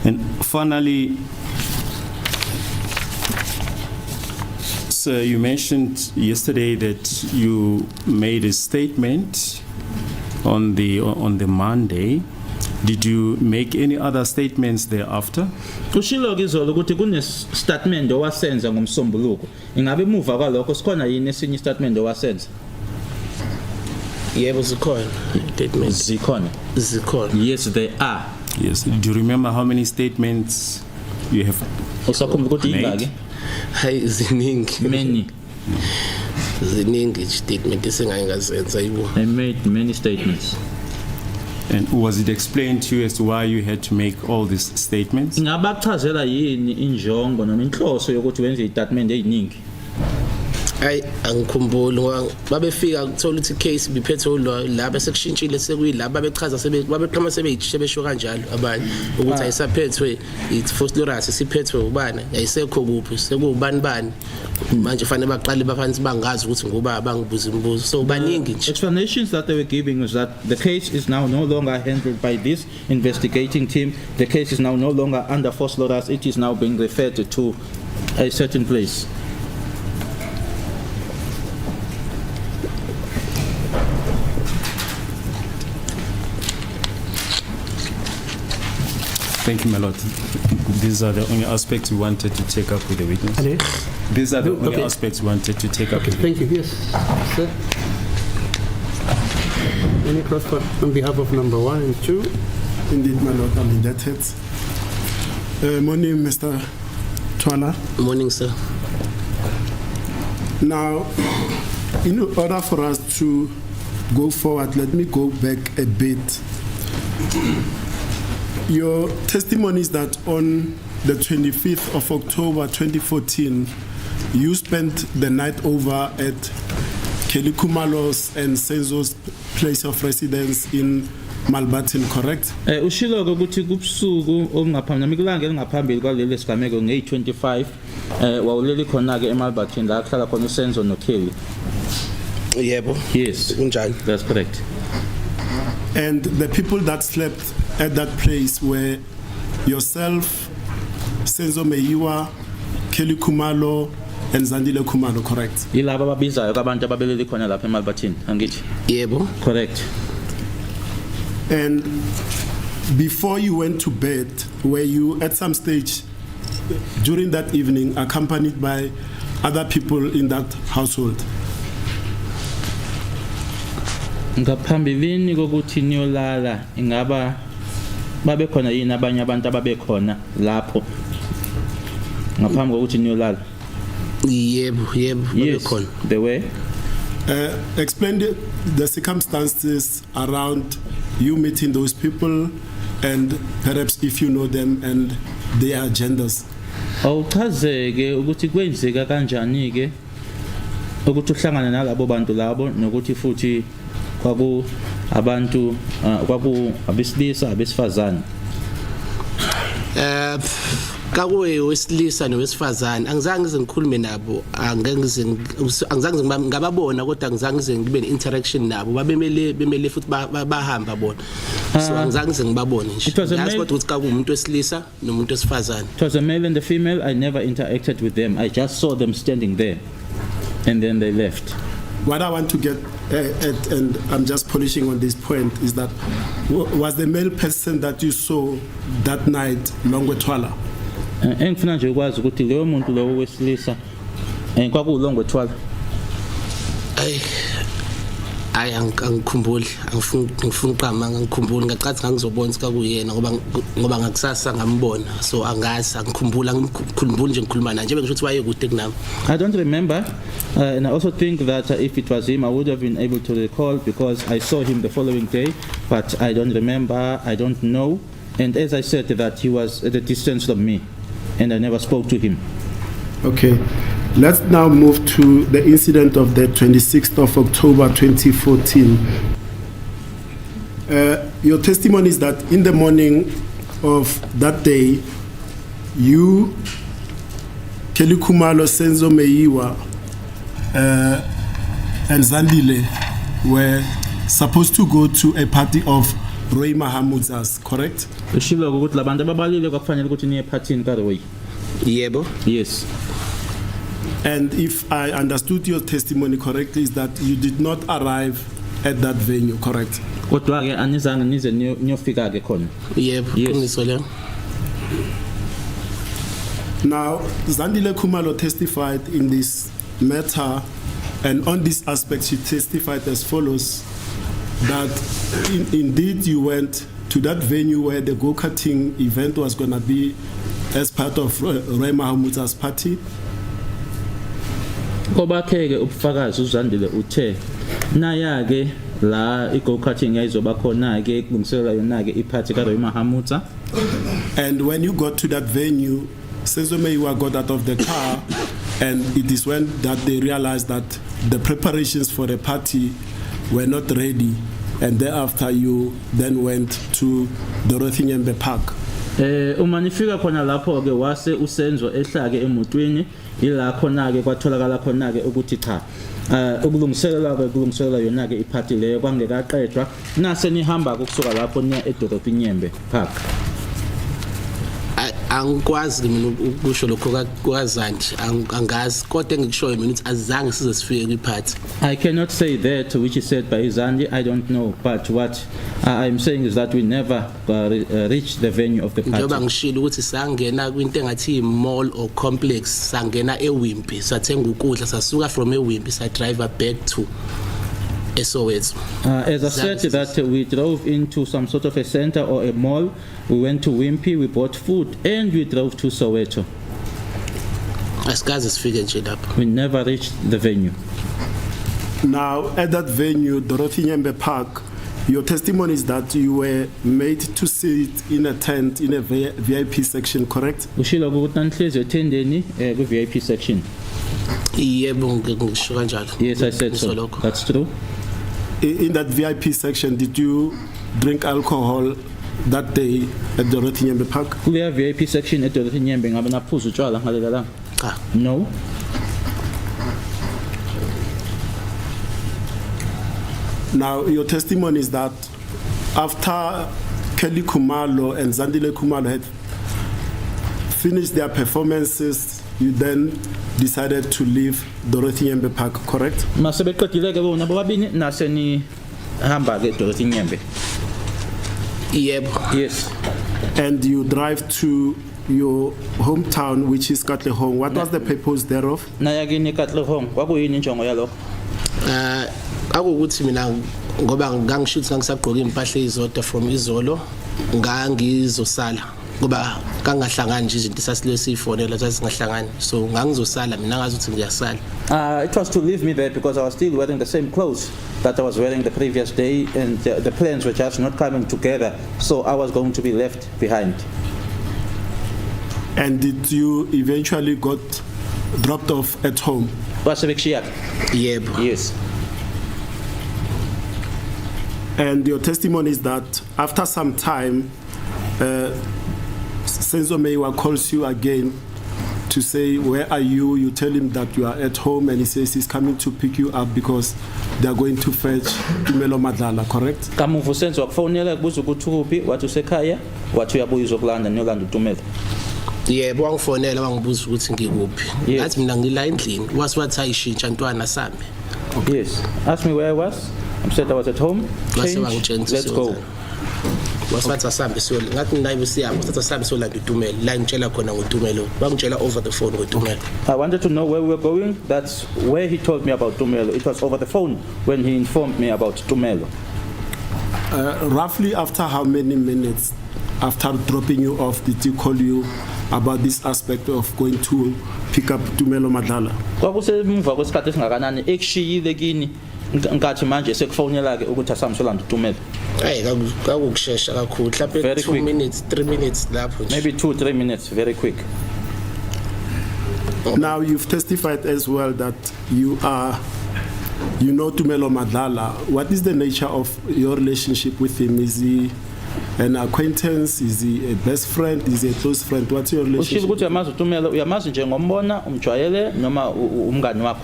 And finally, sir, you mentioned yesterday that you made a statement on the Monday. Did you make any other statements thereafter? Ushilo izolo ukuthi kune statement owasenza ngomsombuluko. Ingabe emuva kwalokho sikhona yini esinye statement owasenza? Yebo zikhona statements. Zikhona. Zikhona. Yes, they are. Yes. Do you remember how many statements you have Usakhumbula ukuthi made? ingaki? Hayi ziningi. Many. Ziningi statement esengayengazenza yibo. I made many statements. And was it explained to you as to why you had to make all these statements? Ngabachazela yini injongo noma inhloso yokuthi wenze istatement eziningi? Hayi angikhumbuli ngoba babefika ukuthola ukuthi case biphethwe la bese kushintshile sekuyilabo babechaza babeqhama sebeyisho kanjalo abanye ukuthi ayisaphethwe it's Fosloras siphethwe ubani ayisekho kuphi sekubani bani manje fanele baqale bafanele bangazi ukuthi ngoba bangibuza imibuzo so baningi nje. Explanations that they were giving was that the case is now no longer handled by this investigating team. The case is now no longer under Fosloras. It is now being referred to a certain place. Thank you, my lord. These are the only aspects we wanted to take up with the witness. Hello? These are the only Okay. aspects we wanted to take up with the Thank you. Yes, sir. Any cross on behalf of number 1 and 2? Indeed, my lord, I'm indebted. Morning, Mr. Twala. Morning sir. Now, in order for us to go forward, let me go back a bit. Your testimony is that on the 25th of October 2014, you spent the night over at Kelly Kumalo's and Senzo's place of residence in Malbatin, correct? Ushilo ukuthi kubusuku obungaphambili namikulanga elingaphambili kwaleli sigameko nge25 wawuleli khona ke eMalbatin la kuhlala khona uSenzo noKelly. Yebo. Yes, Kunjani? that's correct. And the people that slept at that place were yourself, Senzo Meyiwa, Kelly Kumalo, and Zandile Kumalo, correct? Yilabo ababizayo abantu ababeleli khona lapha eMalbatin, angithi? Yebo. Correct. And before you went to bed, were you at some stage during that evening accompanied by other people in that household? Ngaphambilini kokuthi niyolala ingaba babe khona yini abanye abantu ababe khona lapho ngaphambi kokuthi niyolala? Yebo, Yes, babekhona. they were. Explain the circumstances around you meeting those people and perhaps if you know them and their agendas. Awuchazeke ukuthi kwenzeka kanjani ke ukuthi uhlangane nalabo bantu labo nokuthi futhi kwaku abantu kwaku abesilisa abesifazane. Kakuwe wesilisa nowesifazane angizange ngize ngikhulume nabo angizange ngize ngababona kodwa angizange ngize ngibe ne-interaction nabo bemele futhi bahamba bona so angizange ngize ngibabone nje It was a yazi male- kodwa ukuthi kakuwumuntu wesilisa nomuntu wesifazane. It was a male and a female. I never interacted with them. I just saw them standing there and then they left. What I want to get at, and I'm just polishing on this point, is that was the male person that you saw that night Longwe Twala? Engifuna nje ukwazi ukuthi leyo muntu lowo wesilisa kwakulongwe twala. Hayi angikhumbuli ngifuna uqama ngikhumbuli ngacathi ngangizobona sikakuyena ngoba ngakusasa ngambona so angazi angikhumbuli nje ngikhuluma naye njengoba ngisho ukuthi waye kude kunami. I don't remember, and I also think that if it was him, I would have been able to recall because I saw him the following day, but I don't remember, I don't know. And as I said, that he was at a distance from me, and I never spoke to him. Okay, let's now move to the incident of the 26th of October 2014. Your testimony is that in the morning of that day, you, Kelly Kumalo, Senzo Meyiwa, and Zandile were supposed to go to a party of Roy Mahamud's, correct? Ushilo ukuthi labantu ababalile kwakufanele ukuthi niye partyini kaRoy. Yebo. Yes. And if I understood your testimony correctly, is that you did not arrive at that venue, correct? Kodwa ke anizange nize niyofika ke khona. Yebo, Yes. qiniso leyo. Now, Zandile Kumalo testified in this matter, and on this aspect, she testified as follows: that indeed you went to that venue where the go-karting event was going to be as part of Roy Mahamud's party. Kobakheke ubufakazi uZandile uthe naya ke la i-go-karting yayizoba khona ke kulungiselela yona ke iphathi kaRoy Mahamudza. And when you got to that venue, Senzo Meyiwa got out of the car, and it is when that they realized that the preparations for the party were not ready, and thereafter you then went to Dorothy Nyembe Park. Uma nifika khona lapho ke wase uSenzo ehlake emotweni ila khona ke kwatholakala khona ke ukuthi cha ukulungiselela yona ke iphathi leyo kwangekaqedwa nase nihamba ukusuka lapho niya eDorothy Nyembe Park. Angikwazi mina ukusho lokho kwazandi angazi kodwa engikushoyo mina ukuthi azange size sifike kwiphathi. I cannot say that which is said by Zandi. I don't know, but what I'm saying is that we never reached the venue of the party. Njoba ngishilo ukuthi sangena kwinto engathi mall or complex, sangena eWimpy, sathenga ukudla, sasuka from eWimpy sa drive back to Soweto. As I said, that we drove into some sort of a center or a mall. We went to Wimpy, we bought food, and we drove to Soweto. Asikaze sifike nje lapha. We never reached the venue. Now, at that venue, Dorothy Nyembe Park, your testimony is that you were made to sit in a tent in a VIP section, correct? Ushilo ukuthi nanhlezi ethendeni ku VIP section. Yebo ngisho kanjalo. Yes, I said so. That's true. In that VIP section, did you drink alcohol that day at Dorothy Nyembe Park? Kuleya VIP section at Dorothy Nyembe ngabe naphuza utshwala ngalela la? Cha. No. Now, your testimony is that after Kelly Khumalo and Zandile Khumalo had finished their performances, you then decided to leave Dorothy Nyembe Park, correct? Masebeqedile ke bona bobabini nase ni hamba ke Dorothy Nyembe. Yebo. Yes. And you drive to your hometown, which is Katlehong. What was the purpose thereof? Naya kini Katlehong kwakuyini injongo yalokho? Akuwukuthi mina ngoba ngangishuthi ngisagqoka impahla ezodwa from izolo ngangizosala ngoba kangahlangani nje izinto sasilesifonela sasingahlangani so ngangizosala mina ngazi ukuthi ngiyasala. It was to leave me there because I was still wearing the same clothes that I was wearing the previous day, and the plans were just not coming together, so I was going to be left behind. And did you eventually got dropped off at home? Yebo. Yes. And your testimony is that after some time, Senzo Meyiwa calls you again to say, where are you? You tell him that you are at home, and he says he's coming to pick you up because they are going to fetch Tumelo Madlala, correct? Kamuvu Senzo akufonela kubuza ukuthi uphi wathi usekhaya wathi uyabuya uzokulanda niyolanda uTumelo. Yebo wangifonela wangibuza ukuthi ngikuphi. Ngathi mina ngila endlini. Wasiwathi ayishintsha ntwana sami. Yes. Asked me where I was. I said I was at home. Change. Let's go. Wasiwathi asambe so ngathi mina ibusiyapho sathi asambe so landa uTumelo. La ngitshela khona ngoTumelo. Bangitshela over the phone ngoTumelo. I wanted to know where we were going. That's where he told me about Tumelo. It was over the phone when he informed me about Tumelo. Roughly after how many minutes after dropping you off did he call you about this aspect of going to pick up Tumelo Madlala? Kwakusemva kwesikhathi esingakanani ekushiyile kini nkathi manje sekufonela ke ukuthi asamsolanda uTumelo? Hey kakukushesha kakhulu mhlawumbe 2 minutes 3 minutes lapho nje. Maybe 2-3 minutes, very quick. Now you've testified as well that you know Tumelo Madlala. What is the nature of your relationship with him? Is he an acquaintance? Is he a best friend? Is he a close friend? What's your relationship? Ukuthi uyamazi uTumelo, uyamazi nje ngombona umjwayele noma umngani wakho?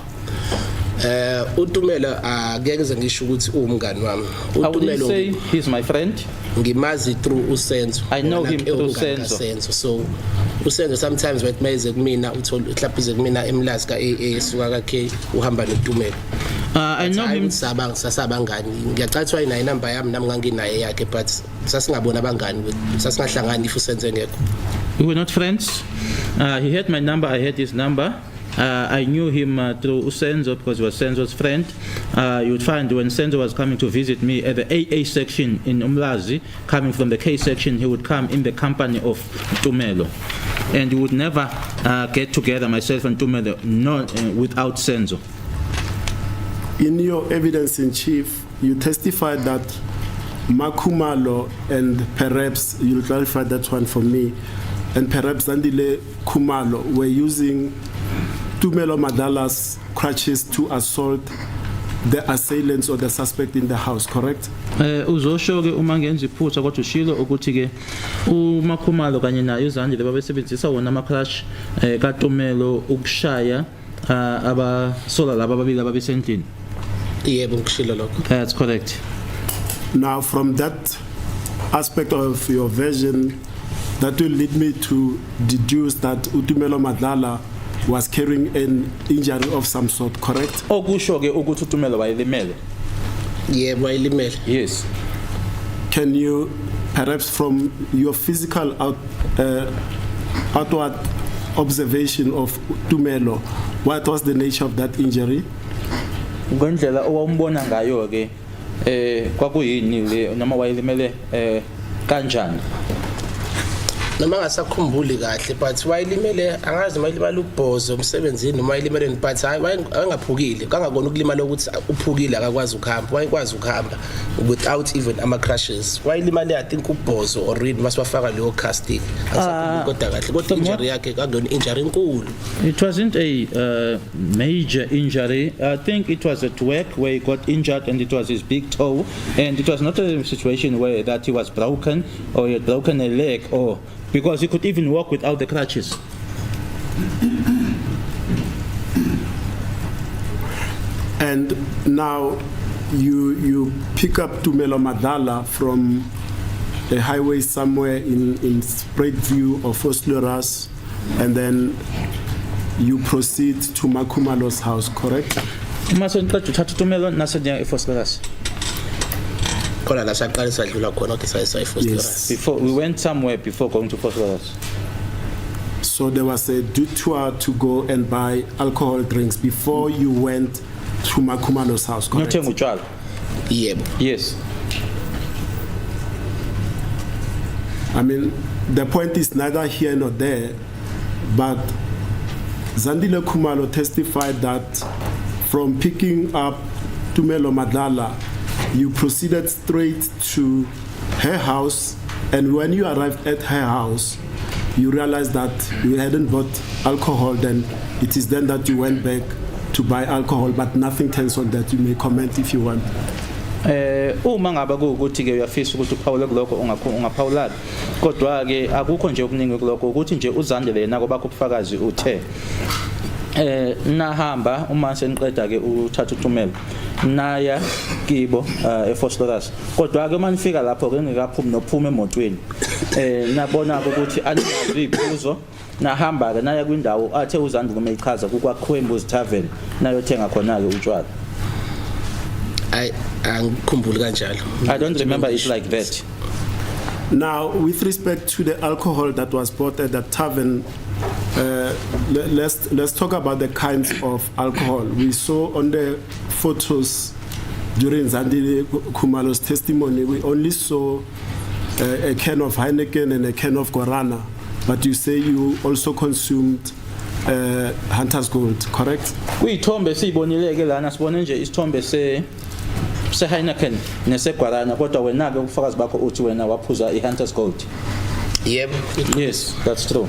uTumelo akeke ngisho ukuthi umngani wami. uTumelo say he's my friend. Ngimazi through uSenzo. I know him through Senzo. So uSenzo sometimes wathi mayize kumina uthola uhlaphize kumina emlazi ka esuka kakhe uhamba noTumelo. I know him. Sasabangani. Ngiyacathi wayina inamba yami nami nganginaye yakhe but sasingabona abangani sasingahlangani if uSenzo engekho. We were not friends. He had my number, I had his number. I knew him through Senzo because he was Senzo's friend. You would find when Senzo was coming to visit me at the AA section in Umlazi, coming from the K section, he would come in the company of Tumelo. and we would never get together, myself and Tumelo, without Senzo. In your evidence in chief, you testified that Makhumalo and perhaps, you'll clarify that one for me, and perhaps Zandile Khumalo were using Tumelo Madala's crutches to assault the assailants or the suspect in the house, correct? Uzosho ke uma ngenza iphutha kodwa ushilo ukuthi ke uMakhumalo kanye naye uZandile babesebenzisa wona ama-crush kaTumelo ukushaya abasola laba ababili ababesendlini. Yebo ngikushilo lokho. That's correct. Now, from that aspect of your version, that will lead me to deduce that Utumelo Madlala was carrying an injury of some sort, correct? Okusho ke ukuthi uTumelo wayelimele. Yebo wayelimele. Yes. Can you, perhaps from your physical outward observation of Tumelo, what was the nature of that injury? Ngendlela owambona ngayo ke kwakuyini le noma wayelimele kanjani? Noma ngasakhumbuli kahle but wayelimele angazi noma ilimala ubhozo umsebenzini noma ilimele but wayengaphukile kangakona ukulimala ukuthi uphukile akakwazi ukuhamba wayekwazi ukuhamba without even ama crushes wayelimale I think ubhozo or read masibafaka leyo casting asakhuluma kodwa kahle kodwa injury yakhe kangona injury enkulu. It wasn't a major injury. I think it was at work where he got injured and it was his big toe, and it was not a situation where that he was broken or he had broken a leg or because he could even walk without the crutches. And now you pick up Tumelo Madlala from a highway somewhere in Spruitview or Vosloorus, and then you proceed to Makhumalo's house, correct? Uma sonqeda uthatha uTumelo nasenya eVosloorus. Khona la saqalisa dlula khona ke sayifostera. Before we went somewhere before going to Vosloorus. So there was a detour to go and buy alcohol drinks before you went to Makhumalo's house, correct? Nothenga utshwala. Yebo. Yes. I mean, the point is neither here nor there, but Zandile Khumalo testified that from picking up Tumelo Madlala, you proceeded straight to her house, and when you arrived at her house, you realized that you hadn't bought alcohol. Then it is then that you went back to buy alcohol, but nothing turns on that. You may comment if you want. Uma ngaba ukuthi ke uyafisa ukuthi uphawule kuloko ungaphawula kodwa ke akukho nje okuningi kuloko ukuthi nje uZandile yena ngoba kubufakazi uthe nahamba uma seniqeda ke uthatha uTumelo naya kibo eVosloorus kodwa ke manifika lapho ke ngikaphumi nophuma emotweni nabona ukuthi anazi iphuzo nahamba ke naya kwindawo athe uZandile uma ichaza kuKwakhwembu's Tavern nayothenga khona ke utshwala. I don't remember it like that. Now, with respect to the alcohol that was bought at the tavern, let's talk about the kinds of alcohol. We saw on the photos during Zandile Khumalo's testimony, we only saw a can of Heineken and a can of Guarana, but you say you also consumed Hunter's Gold, correct? Kuyithombe siyibonileke lana sibone nje isithombe se Heineken neseGuarana kodwa wena ke ubufakazi bakho uthi wena waphuza iHunter's Gold. Yep. Yes, that's true.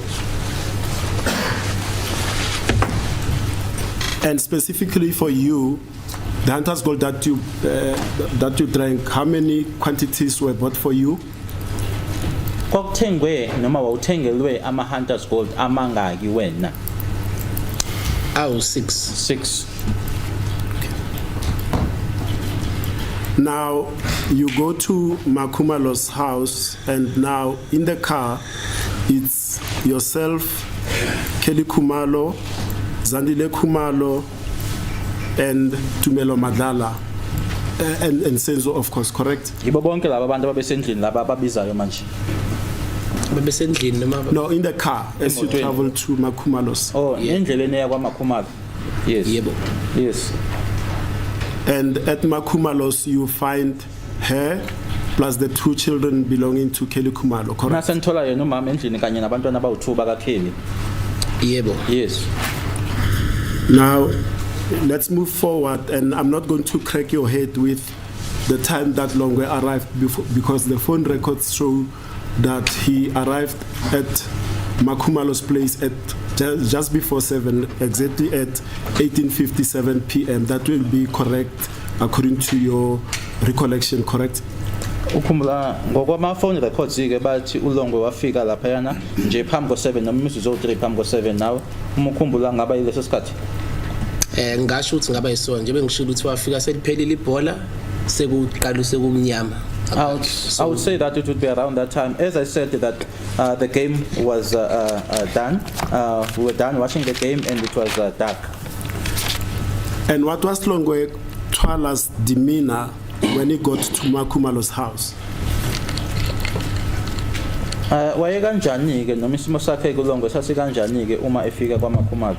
And specifically for you, the Hunter's Gold that you drank, how many quantities were bought for you? Kwakuthengwe noma wawuthengelwe ama-Hunter's Gold amangaki wena? 6. Now, you go to Makhumalo's house, and now in the car, it's yourself, Kelly Khumalo, Zandile Khumalo, and Tumelo Madlala, and Senzo, of course, correct? Yibo bonke laba abantu ababesendlini laba ababizayo manje. Babesendlini noma? No, in the car as you travel to Makhumalo's. Oh, endleleni eya kwaMakhumalo. Yes. Yebo. Yes. And at Makhumalo's, you find her, plus the 2 children belonging to Kelly Khumalo, correct? Nasenthola yena umama endlini kanye nabantwana abawu2 bakaKelly. Yebo. Yes. Now, let's move forward, and I'm not going to crack your head with the time that Longwe arrived because the phone records show that he arrived at Makhumalo's place at just before 7, exactly at 18:57 p.m. That will be correct according to your recollection, correct? Ukhumbula ngokwama phone records ke bathi uLongwe wafika lapha yana nje phambi ko7 noma imizuzu 3 phambi ko7 nawe uma ukhumbula ngaba yileso sikhathi. Ngasho ukuthi ngaba yisona nje bengishilo ukuthi wafika seliphelile ibhola sekuqala sekumnyama. I would say that it would be around that time. As I said that the game was done. We were done watching the game and it was dark. And what was Longwe Twala's demeanor when he got to Makhumalo's house? Waye kanjani ke noma isimo sakhe kuLongwe sasikanjani ke uma efika kwaMakhumalo?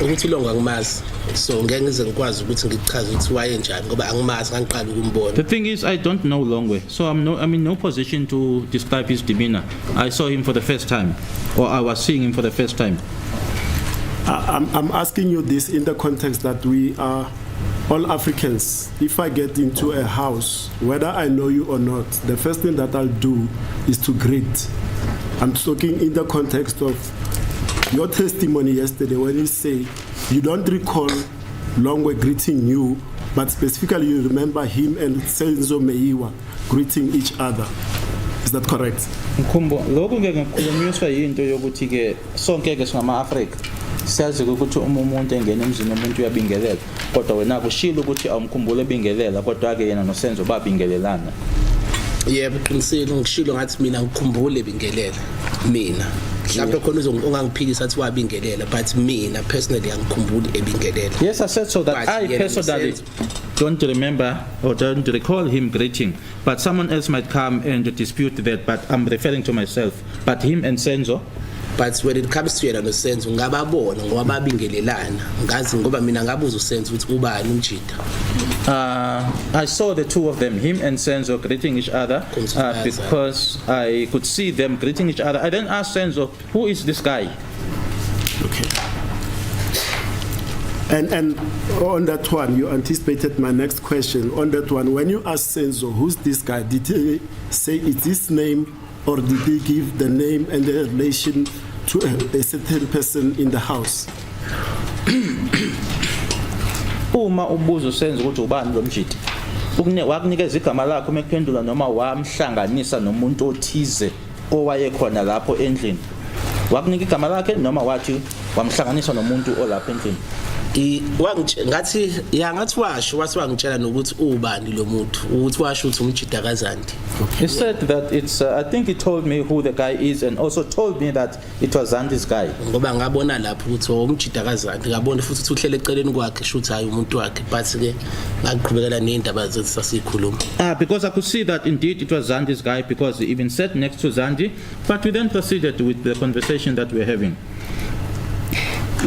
Ukuthi uLongwe angimazi. So ngeke ngize ngikwazi ukuthi ngichaze ukuthi waye njani ngoba angimazi ngangiqala ukumbona. The thing is I don't know Longwe, so I'm in no position to describe his demeanor. I saw him for the first time, or I was seeing him for the first time. I'm asking you this in the context that we are all Africans. If I get into a house, whether I know you or not, the first thing that I'll do is to greet. I'm talking in the context of your testimony yesterday when you say you don't recall Longwe greeting you, but specifically you remember him and Senzo Meyiwa greeting each other. Is that correct? Mkhumbo lokhu ngeke ngikhulunyiswa yinto yokuthi ke sonke ke singama Africa siyazi ukuthi umuntu engena emzini umuntu uyabingelela kodwa wena kushilo ukuthi awumkhumbule ebingelela kodwa ke yena noSenzo babingelelana. Yebo qinisile ngishilo ngathi mina ngikhumbule ebingelela mina. Lapho khona ungangiphikisa athi wabingelela but mina personally angikhumbuli ebingelela. Yes, I said so that I personally don't remember or don't recall him greeting, but someone else might come and dispute that, but I'm referring to myself. But him and Senzo. But when it comes to yena noSenzo ngababona ngoba babingelelana ngazi ngoba mina ngabuza uSenzo ukuthi ubani umjida. I saw the two of them, him and Senzo, greeting each other because I could see them greeting each other. I then asked Senzo, who is this guy? Okay. And on that one, you anticipated my next question. On that one, when you asked Senzo, who's this guy, did he say it's his name or did he give the name and the relation to a certain person in the house? Uma ubuza uSenzo ukuthi ubani lo mjidi wakunikeza igama lakho mekuphendula noma wamhlanganisa nomuntu othize owaye khona lapho endlini wakunika igama lakhe noma wathi wamhlanganisa nomuntu olapha endlini ngathi washo wangitshela nokuthi ubani lo muntu ukuthi washo ukuthi umjida kaZandi. He said that it's I think he told me who the guy is and also told me that it was Zandi's guy. Ngoba ngabona lapho ukuthi umjida kaZandi ngabona futhi ukuthi uhlele eceleni kwakhe shothi hayi umuntu wakhe but ke ngaqiqhubekela neindaba zethu sasikhuluma. Because I could see that indeed it was Zandi's guy because he even sat next to Zandi, but we then proceeded with the conversation that we're having.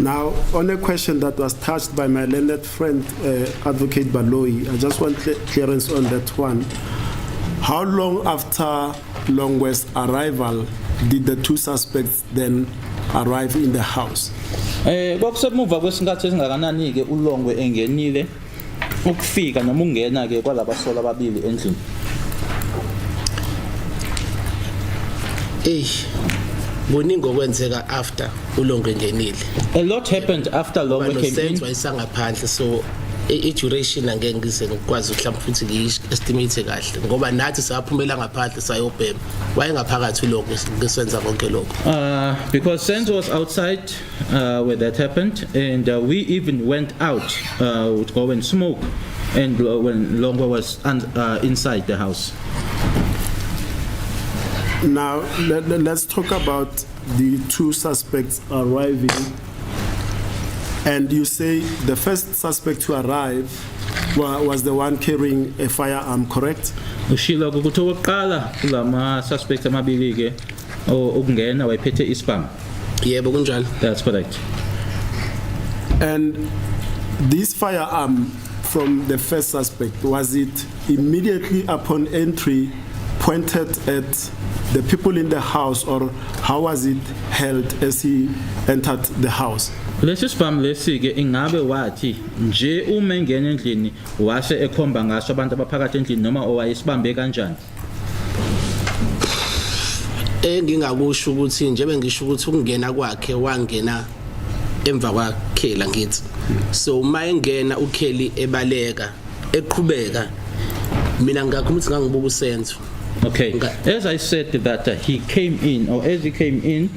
Now, on a question that was touched by my learned friend, Advocate Baloyi, I just want clearance on that one. How long after Longwe's arrival did the two suspects then arrive in the house? Kwakusemuva kwesinkathi esingakanani ke uLongwe engenile ukufika noma ungena ke kwalabasola ababili endlini. Boningo kwenzeka after uLongwe ngenile. A lot happened after Longwe came in. Wayesangaphandle so i-duration angeke ngize ngikwazi mhlawumbe futhi ngi-estimate kahle ngoba nathi saphumela ngaphandle sayobhema wayengaphakathi uLongwe ngesenza konke lokho. Because Senzo was outside where that happened and we even went out to go and smoke and when Longwe was inside the house. Now, let's talk about the two suspects arriving. And you say the first suspect to arrive was the one carrying a firearm, correct? Ushilo ukuthi oqala kulama suspects amabili ke okungena wayephethe isibhamu. Yebo kunjalo. That's correct. And this firearm from the first suspect, was it immediately upon entry pointed at the people in the house, or how was it held as he entered the house? Lesi sibhamu lesi ke ingabe wathi nje uma engena endlini wase ekhomba ngaso abantu abaphakathi endlini noma owayesibambe kanjani? Engingakusho ukuthi njengoba ngisho ukuthi ukungena kwakhe wangena emva kwakhela ngithi. So uma engena uKelly ebaleka eqhubeka mina ngakhuluma ukuthi ngangibuka uSenzo. Okay, as I said that he came in, or as he came in,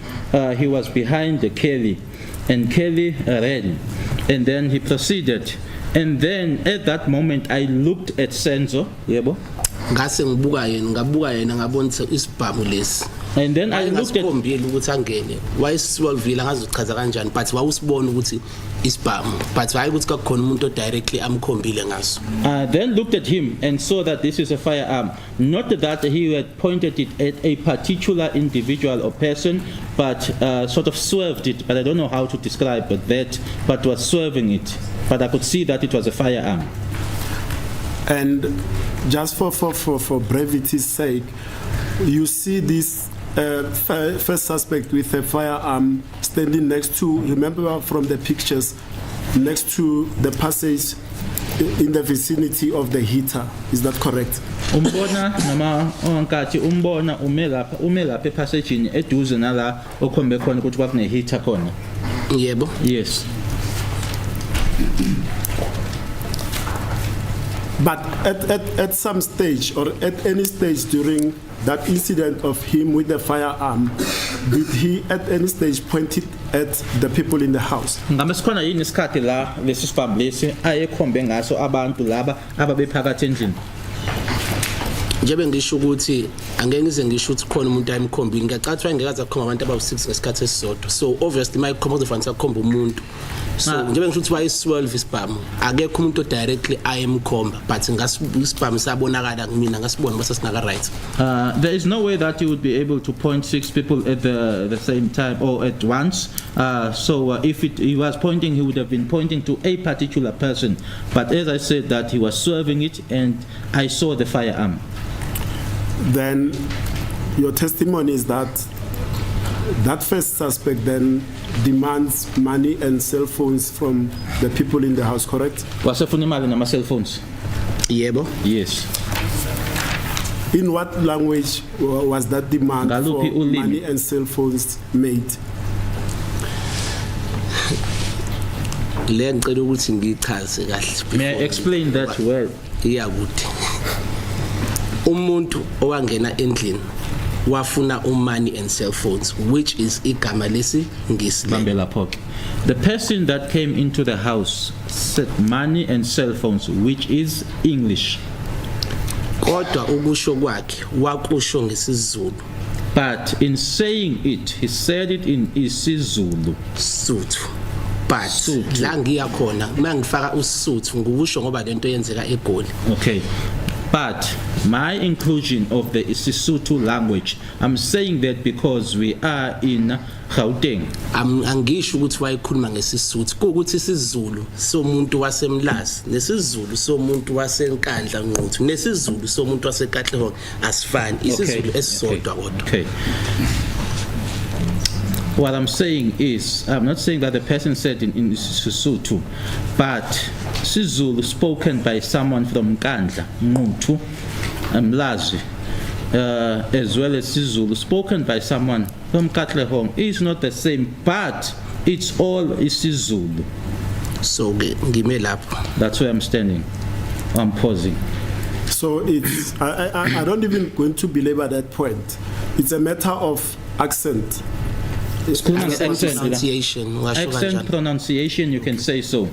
he was behind Kelly, and Kelly ran, and then he proceeded, and then at that moment I looked at Senzo, yebo, ngase ngibuka yena ngabona ukuthi isibhamu lesi. and then I looked at ukuthi angene wayesisolvile ngazochaza kanjani, but wawusibona ukuthi isibhamu, but hayi ukuthi kakhona umuntu directly amkhombile ngaso. then looked at him and saw that this is a firearm, not that he had pointed it at a particular individual or person, but sort of swerved it, but I don't know how to describe that, but was swerving it, but I could see that it was a firearm. And just for brevity's sake, you see this first suspect with a firearm standing next to, remember from the pictures, next to the passage in the vicinity of the heater. Is that correct? Umbona noma onkathi umbona ume lapha epassage eduze nala okhombe khona ukuthi kwakune heater khona. Yebo. Yes. But at some stage, or at any stage during that incident of him with the firearm, did he at any stage point it at the people in the house? Ngabe sikhona yini isikhathi la lesi sibhamu lesi ayekhombe ngaso abantu laba ababephakathi endlini? Njengoba ngisho ukuthi angeke ngize ngisho ukuthi khona umuntu ayemkhombile, ngiyacatha ngeke akhomba abantu aba6 ngesikhathi esisodwa. So obviously my khomba uzofanele akhomba umuntu. So njengoba ngisho ukuthi wayi12 isibhamu akekho umuntu directly ayemkhomba, but ngasibhamu sabonakala kumina ngasibona bese sinaka right. There is no way that you would be able to point 6 people at the same time or at once. So if he was pointing, he would have been pointing to a particular person. But as I said, that he was swerving it, and I saw the firearm. Then your testimony is that that first suspect then demands money and cell phones from the people in the house, correct? Wasefuna imali nama cell phones. Yebo. Yes. In what language was that demand for Ngaluphi ulimi? money and cell phones made? Le ngicela ukuthi ngichaze kahle. May I explain that well? Iyakuthi umuntu owangena endlini wafuna money and cell phones, which is igama lesi ngisibambe. The person that came into the house said money and cell phones, which is English. Kodwa ukusho kwakhe wakusho ngesizulu. But in saying it, he said it in isiZulu. Suthu. But la ngiya khona mangifaka uSuthu ngikusho ngoba lento yenzeka eGoli. Okay. But my inclusion of the Sesotho language, I'm saying that because we are in Gauteng. Angisho ukuthi wayikhuluma ngesisuthu ukuthi isiZulu somuntu wasemlazi nesizulu somuntu wasenkandla nquthu nesizulu somuntu wasekatlehong asifani, isizulu esisodwa kodwa. Okay. What I'm saying is, I'm not saying that the person said in Sesotho, but Sizulu spoken by someone from Nkandla, Nquthu, Mlazi, as well as Sizulu spoken by someone from Katlehong is not the same, but it's all isiZulu. So ngime lapho. That's where I'm standing. I'm pausing. So it's I don't even going to belabor that point. It's a matter of accent. Accent pronunciation, you can say so.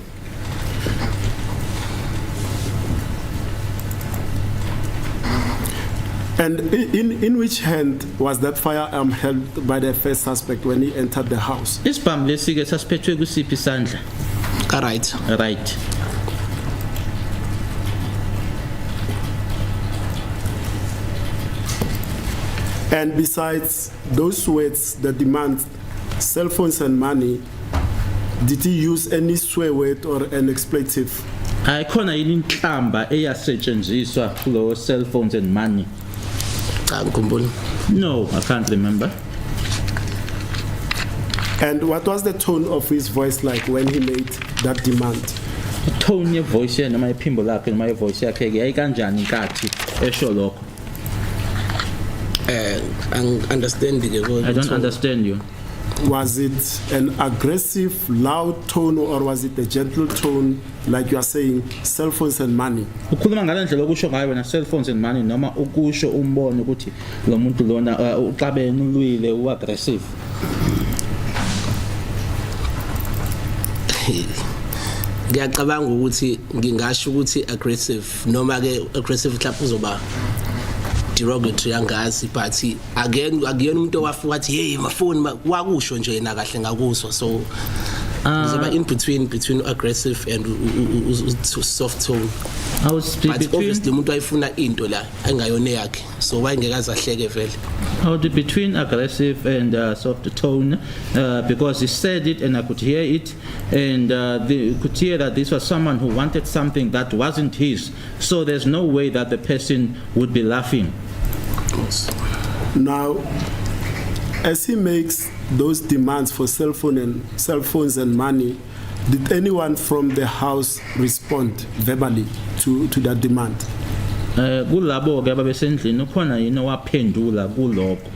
And in which hand was that firearm held by the first suspect when he entered the house? Isibhamu lesi ke sasiphethwe kusiphi isandla? Right. Right. And besides those words, the demand, cell phones and money, did he use any swear word or an expletive? ayikhona yini inhlamba eyasetshenziswa kulo cell phones and money? Cha ngikhumbula. No, I can't remember. And what was the tone of his voice like when he made that demand? Tone your voice here noma iphimbo lakhe noma ivoice yakhe ke yayikanjani inkathi esho lokho? Understand ke. I don't understand you. Was it an aggressive, loud tone, or was it a gentle tone, like you are saying, cell phones and money? Ukhuluma ngalendlela okusho ngayo wena cell phones and money noma ukusho umbono ukuthi lo muntu lona uxabene ulwile uaggressive? Ngiyacabanga ukuthi ngingasho ukuthi aggressive noma ke aggressive mhlawumbe uzoba derogatory yangazi but again akuyona umuntu owafuka athi hey mafoni wakusho nje na kahle ngakusho so uzoba in between aggressive and soft tone. I was but between, obviously umuntu ayifuna into la engayona yakhe so wayengekazi ahleke vele. I was between aggressive and soft tone because he said it and I could hear it and could hear that this was someone who wanted something that wasn't his, so there's no way that the person would be laughing. Now, as he makes those demands for cell phones and money, did anyone from the house respond verbally to that demand? Kulabo ke ababesendlini ukhona yini owaphendula kuloko?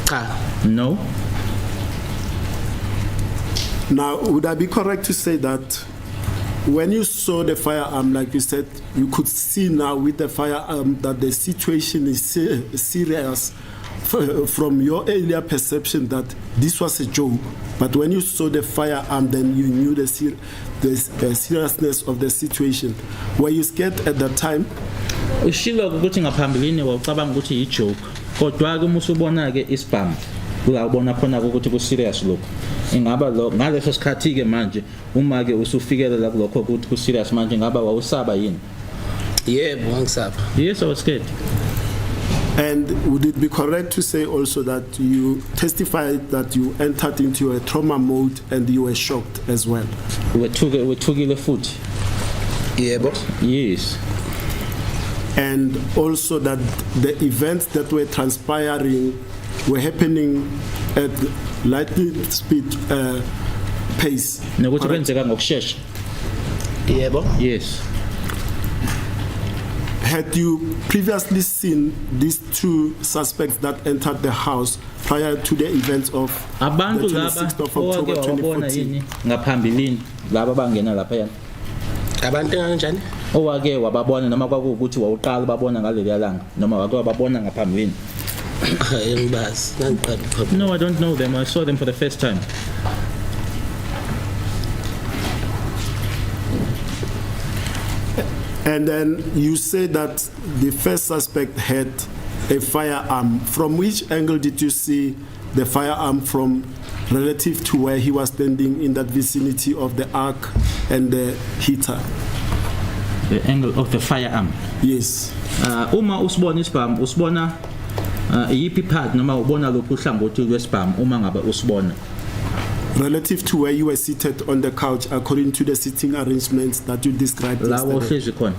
Cha. No. Now, would I be correct to say that when you saw the firearm, like you said, you could see now with the firearm that the situation is serious from your earlier perception that this was a joke, but when you saw the firearm, then you knew the seriousness of the situation. Were you scared at that time? Ushilo ukuthi ngaphambilini wawucabanga ukuthi ijoke, kodwa ke musubona ke isibhamu la ubona khona ukuthi ku serious lokho. Ingaba lo ngaleso sikhathi ke manje uma ke usufikelela kulokho ukuthi ku serious manje ngaba wawusaba yini? Yebo ngisaba. Yes, I was scared. And would it be correct to say also that you testified that you entered into a trauma mode and you were shocked as well? We took the foot. Yebo. Yes. And also that the events that were transpiring were happening at lightning speed pace. Nokuthi kwenzeka ngokusheshsha. Yebo. Yes. Had you previously seen these two suspects that entered the house prior to the events of the 26th of October 2014? Ngaphambilini laba bangena lapha yana. Abantu kanjani? Owake wababona noma kwakuukuthi wawuqala babona ngaleli langa noma wake wababona ngaphambilini? Engibazi ngiqala. No, I don't know them. I saw them for the first time. And then you say that the first suspect had a firearm. From which angle did you see the firearm from relative to where he was standing in that vicinity of the arc and the heater? The angle of the firearm? Yes. Uma usibona isibhamu usibona yipi part noma ubona lokhu uhlangothi lwesibhamu uma ngabe usibona? Relative to where you were seated on the couch, according to the sitting arrangements that you described yesterday.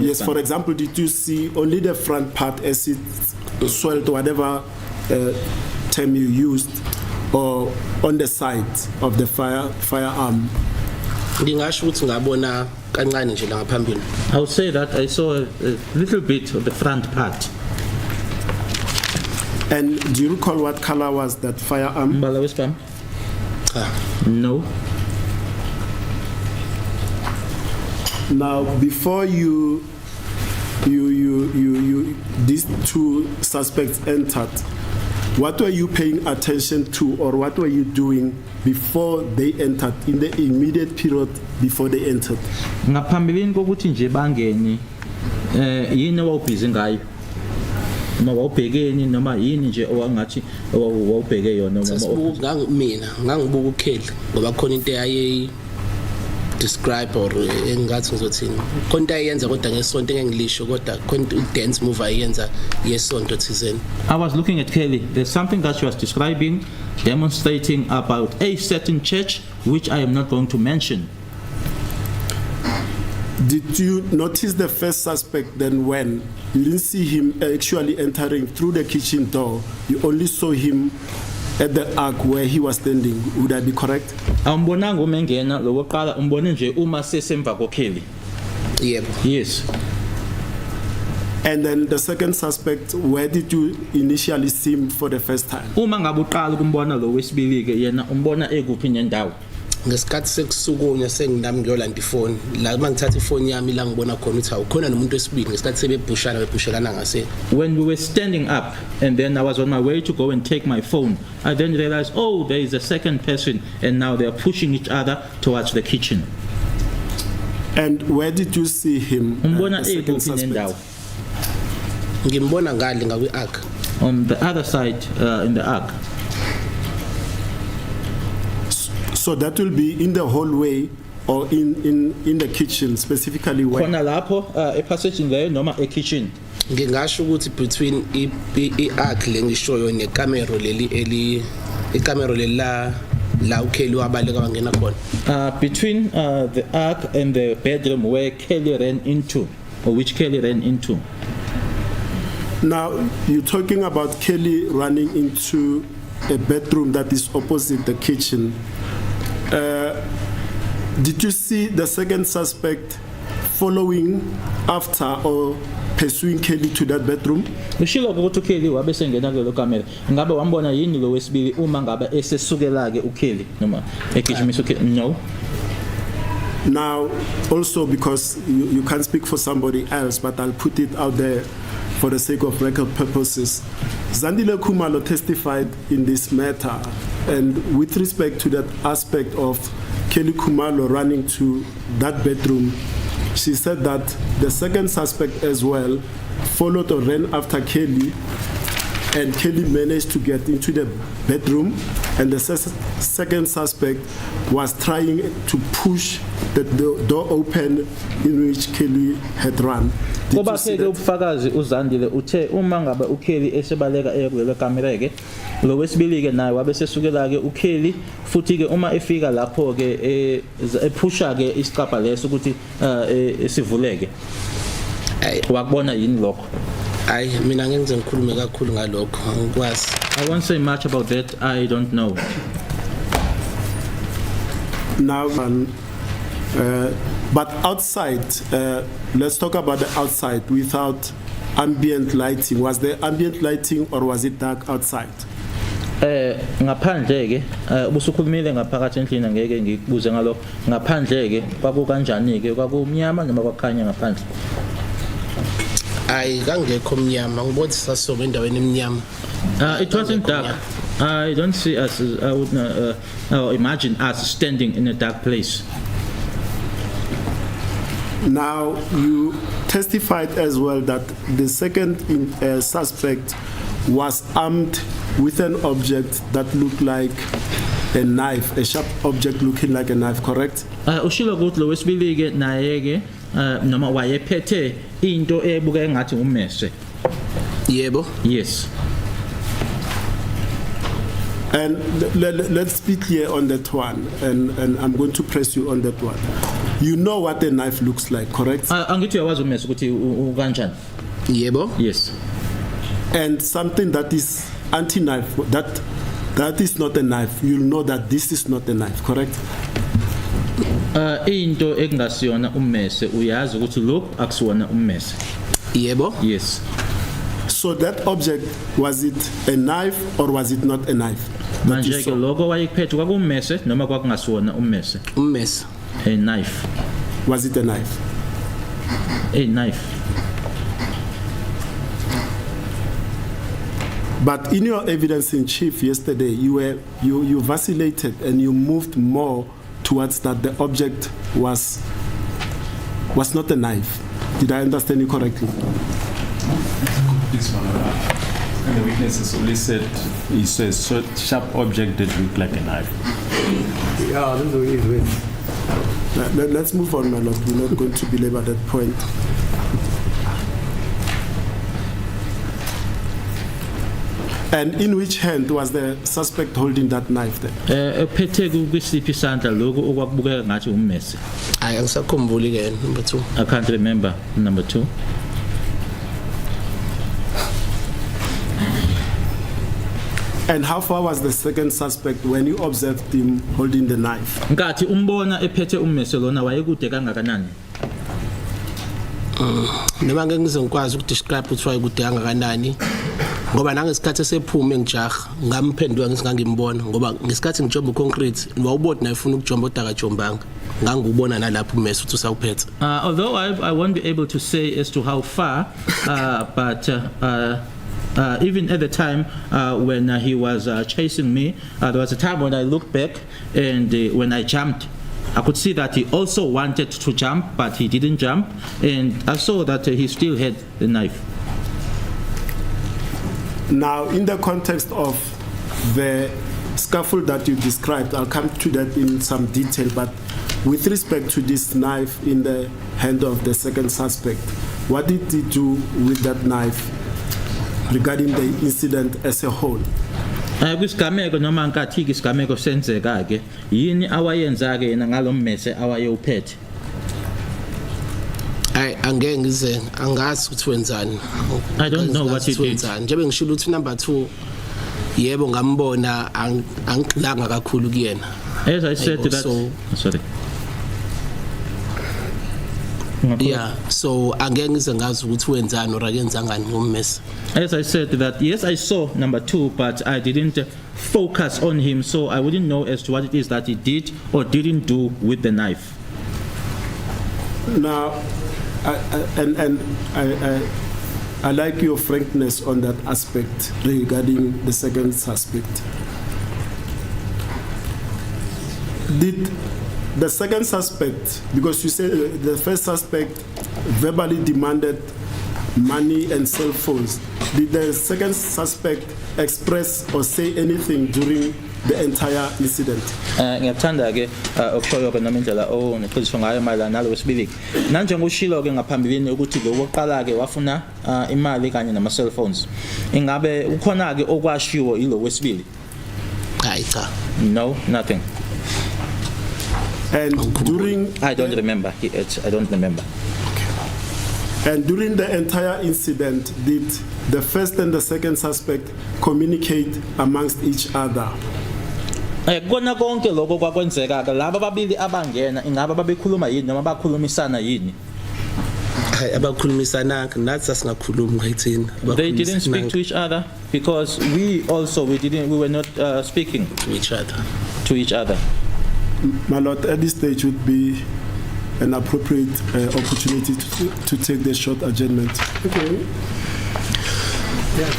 Yes, for example, did you see only the front part as it swelled, whatever term you used, or on the side of the firearm? I would say that I saw a little bit of the front part. And do you recall what color was that firearm? No. Now, before these two suspects entered, what were you paying attention to, or what were you doing before they entered, in the immediate period before they entered? Ngaphambilini kokuthi nje bangeni yini wawubhizi ngayo? Noma wawubhekeni noma yini nje owangathi wawubheke yona noma mina ngangibuka ukheli ngoba khona into eyayi describe or engathi ngizothini khona into ayenza kodwa ngesonto engilisho kodwa khona dance move ayenza yesonto thizeni. I was looking at Kelly. There's something that she was describing, demonstrating about a certain church which I am not going to mention. Did you notice the first suspect then when you didn't see him actually entering through the kitchen door? You only saw him at the ark where he was standing. Would I be correct? Awumbonanga uma engena lokuqala umbone nje uma sesemva koKelly. Yebo. Yes. And then the second suspect, where did you initially see him for the first time? Uma ngabe uqala ukumbona lo wesibili ke yena umbona ekuphi nendawo? Ngesikhathi sekusukunya senginami ngiyolanda ifoni la mangithatha ifoni yami la ngibona khona ukuthi awukhona nomuntu wesibili ngesikhathi sebebhushelana ngase. When we were standing up and then I was on my way to go and take my phone, I then realized, oh, there is a second person, and now they are pushing each other towards the kitchen. And where did you see him? Umbona the second ekuphi nendawo? Ngimbona ngale ngakwi-ark. On the other side, in the ark. So that will be in the hallway or in the kitchen, specifically where? Khona lapho epassaging leyo noma ekitchen. Ngingasho ukuthi between i-ark le ngishoyo nekamero leli ikamero la uKelly wabaleka wangena khona. Between the ark and the bedroom where Kelly ran into, or which Kelly ran into. Now, you're talking about Kelly running into a bedroom that is opposite the kitchen. Did you see the second suspect following after or pursuing Kelly to that bedroom? Ushilo ukuthi uKelly wabe sengena kulelo kamera. Ngabe wambona yini lo wesibili uma ngabe esesukela ke uKelly noma egijimisa uKelly? No. Now, also because you can't speak for somebody else, but I'll put it out there for the sake of record purposes. Zandile Khumalo testified in this matter, and with respect to that aspect of Kelly Khumalo running to that bedroom, she said that the second suspect as well followed or ran after Kelly, and Kelly managed to get into the bedroom, and the second suspect was trying to push the door open in which Kelly had run. Ngoba seke ubufakazi uZandile uthe uma ngabe uKelly esebaleka kulelo kamera ke lo wesibili ke naye wabe sesukela ke uKelly futhi ke uma efika lapho ke ephusha ke isicapha leso ukuthi sivuleke. Wakubona yini lokho? Hayi mina ngeke ngikhulume kakhulu ngalokho ngikwazi. I won't say much about that. I don't know. Now, but outside, let's talk about the outside without ambient lighting. Was there ambient lighting or was it dark outside? Ngaphandle ke ubusukhulumile ngaphakathi endlini ngeke ngikubuze ngalokho. Ngaphandle ke kwakukanjani ke kwakumnyama noma kwakhanya ngaphandle? Hayi kangekho mnyama ngibona sasome endaweni emnyama. It wasn't dark. I don't see us. I would imagine us standing in a dark place. Now, you testified as well that the second suspect was armed with an object that looked like a knife, a sharp object looking like a knife, correct? Ushilo ukuthi lo wesibili ke naye ke noma wayephethe into ebuka engathi ummese. Yebo. Yes. And let's be clear on that one, and I'm going to press you on that one. You know what a knife looks like, correct? Angithi uyawazi ummese ukuthi ukanjani? Yebo. Yes. And something that is anti-knife, that is not a knife. You'll know that this is not a knife, correct? Into ekungasiyona ummese uyazi ukuthi lokhu akusiwona ummese. Yebo. Yes. So that object, was it a knife or was it not a knife? Manje ke lokho wayekuphethe kwakummese noma kwakungasiwona ummese? Ummese. A knife. Was it a knife? A knife. But in your evidence in chief yesterday, you vacillated and you moved more towards that the object was not a knife. Did I understand you correctly? And the witnesses only said it's a sharp object that looked like a knife. Yeah, that's the way it went. Let's move on, my lord. We're not going to belabor that point. And in which hand was the suspect holding that knife then? Ephethe kwisiphi isandla lokho okwakubukeka ngathi ummese. Hayi angisakhumbuli ke number 2. I can't remember number 2. And how far was the second suspect when you observed him holding the knife? Ngathi umbona ephethe ummese lona wayekude kangakanani? Noma ngeke ngize ngikwazi ukudescribe ukuthi wayekude kangakanani ngoba nangesikhathi esephume ngijaha ngamphendula ngisingangimbona ngoba ngesikhathi ngijomba concrete wawubona nayifuna ukujomba odakajombanga ngangubona nalapho ummese uthi usawuphethe. Although I won't be able to say as to how far, but even at the time when he was chasing me, there was a time when I looked back and when I jumped, I could see that he also wanted to jump, but he didn't jump, and I saw that he still had the knife. Now, in the context of the scuffle that you described, I'll come to that in some detail, but with respect to this knife in the hand of the second suspect, what did he do with that knife regarding the incident as a whole? Kwisigameko noma nkathi isigameko senzeka ke yini awayenza ke yena ngalommese awayewuphethe? Angeke ngize angazi ukuthi wenzani. I don't know what he did. Njengoba ngishilo ukuthi number 2 yebo ngambona angilanga kakhulu kuyena. As I said to that, sorry. Yeah, so angeke ngize ngazi ukuthi wenzani or akenza ngani ngommese. As I said that, yes, I saw number 2, but I didn't focus on him, so I wouldn't know as to what it is that he did or didn't do with the knife. Now, I like your frankness on that aspect regarding the second suspect. Did the second suspect, because you said the first suspect verbally demanded money and cell phones, did the second suspect express or say anything during the entire incident? Ngiyathanda ke ukushoyo ke noma indlela neqiniso ngayo mayelana nalo wesibili. Nanjengoshilo ke ngaphambilini ukuthi lo wokuqala ke wafuna imali kanye nama cell phones. Ingabe ukhona ke okwashiwo ilo wesibili? Hayi cha. No, nothing. And during I don't remember. I don't remember. And during the entire incident, did the first and the second suspect communicate amongst each other? Kona konke lokho kwakwenzeka ke laba babili abangena ingaba babekhuluma yini noma bakhulumisana yini? Hayi abakhulumisana nathi asingakhulumi ngayithini. They didn't speak to each other because we were not speaking to each other. My Lord, at this stage would be an appropriate opportunity to take the short adjournment. Okay. Yeah,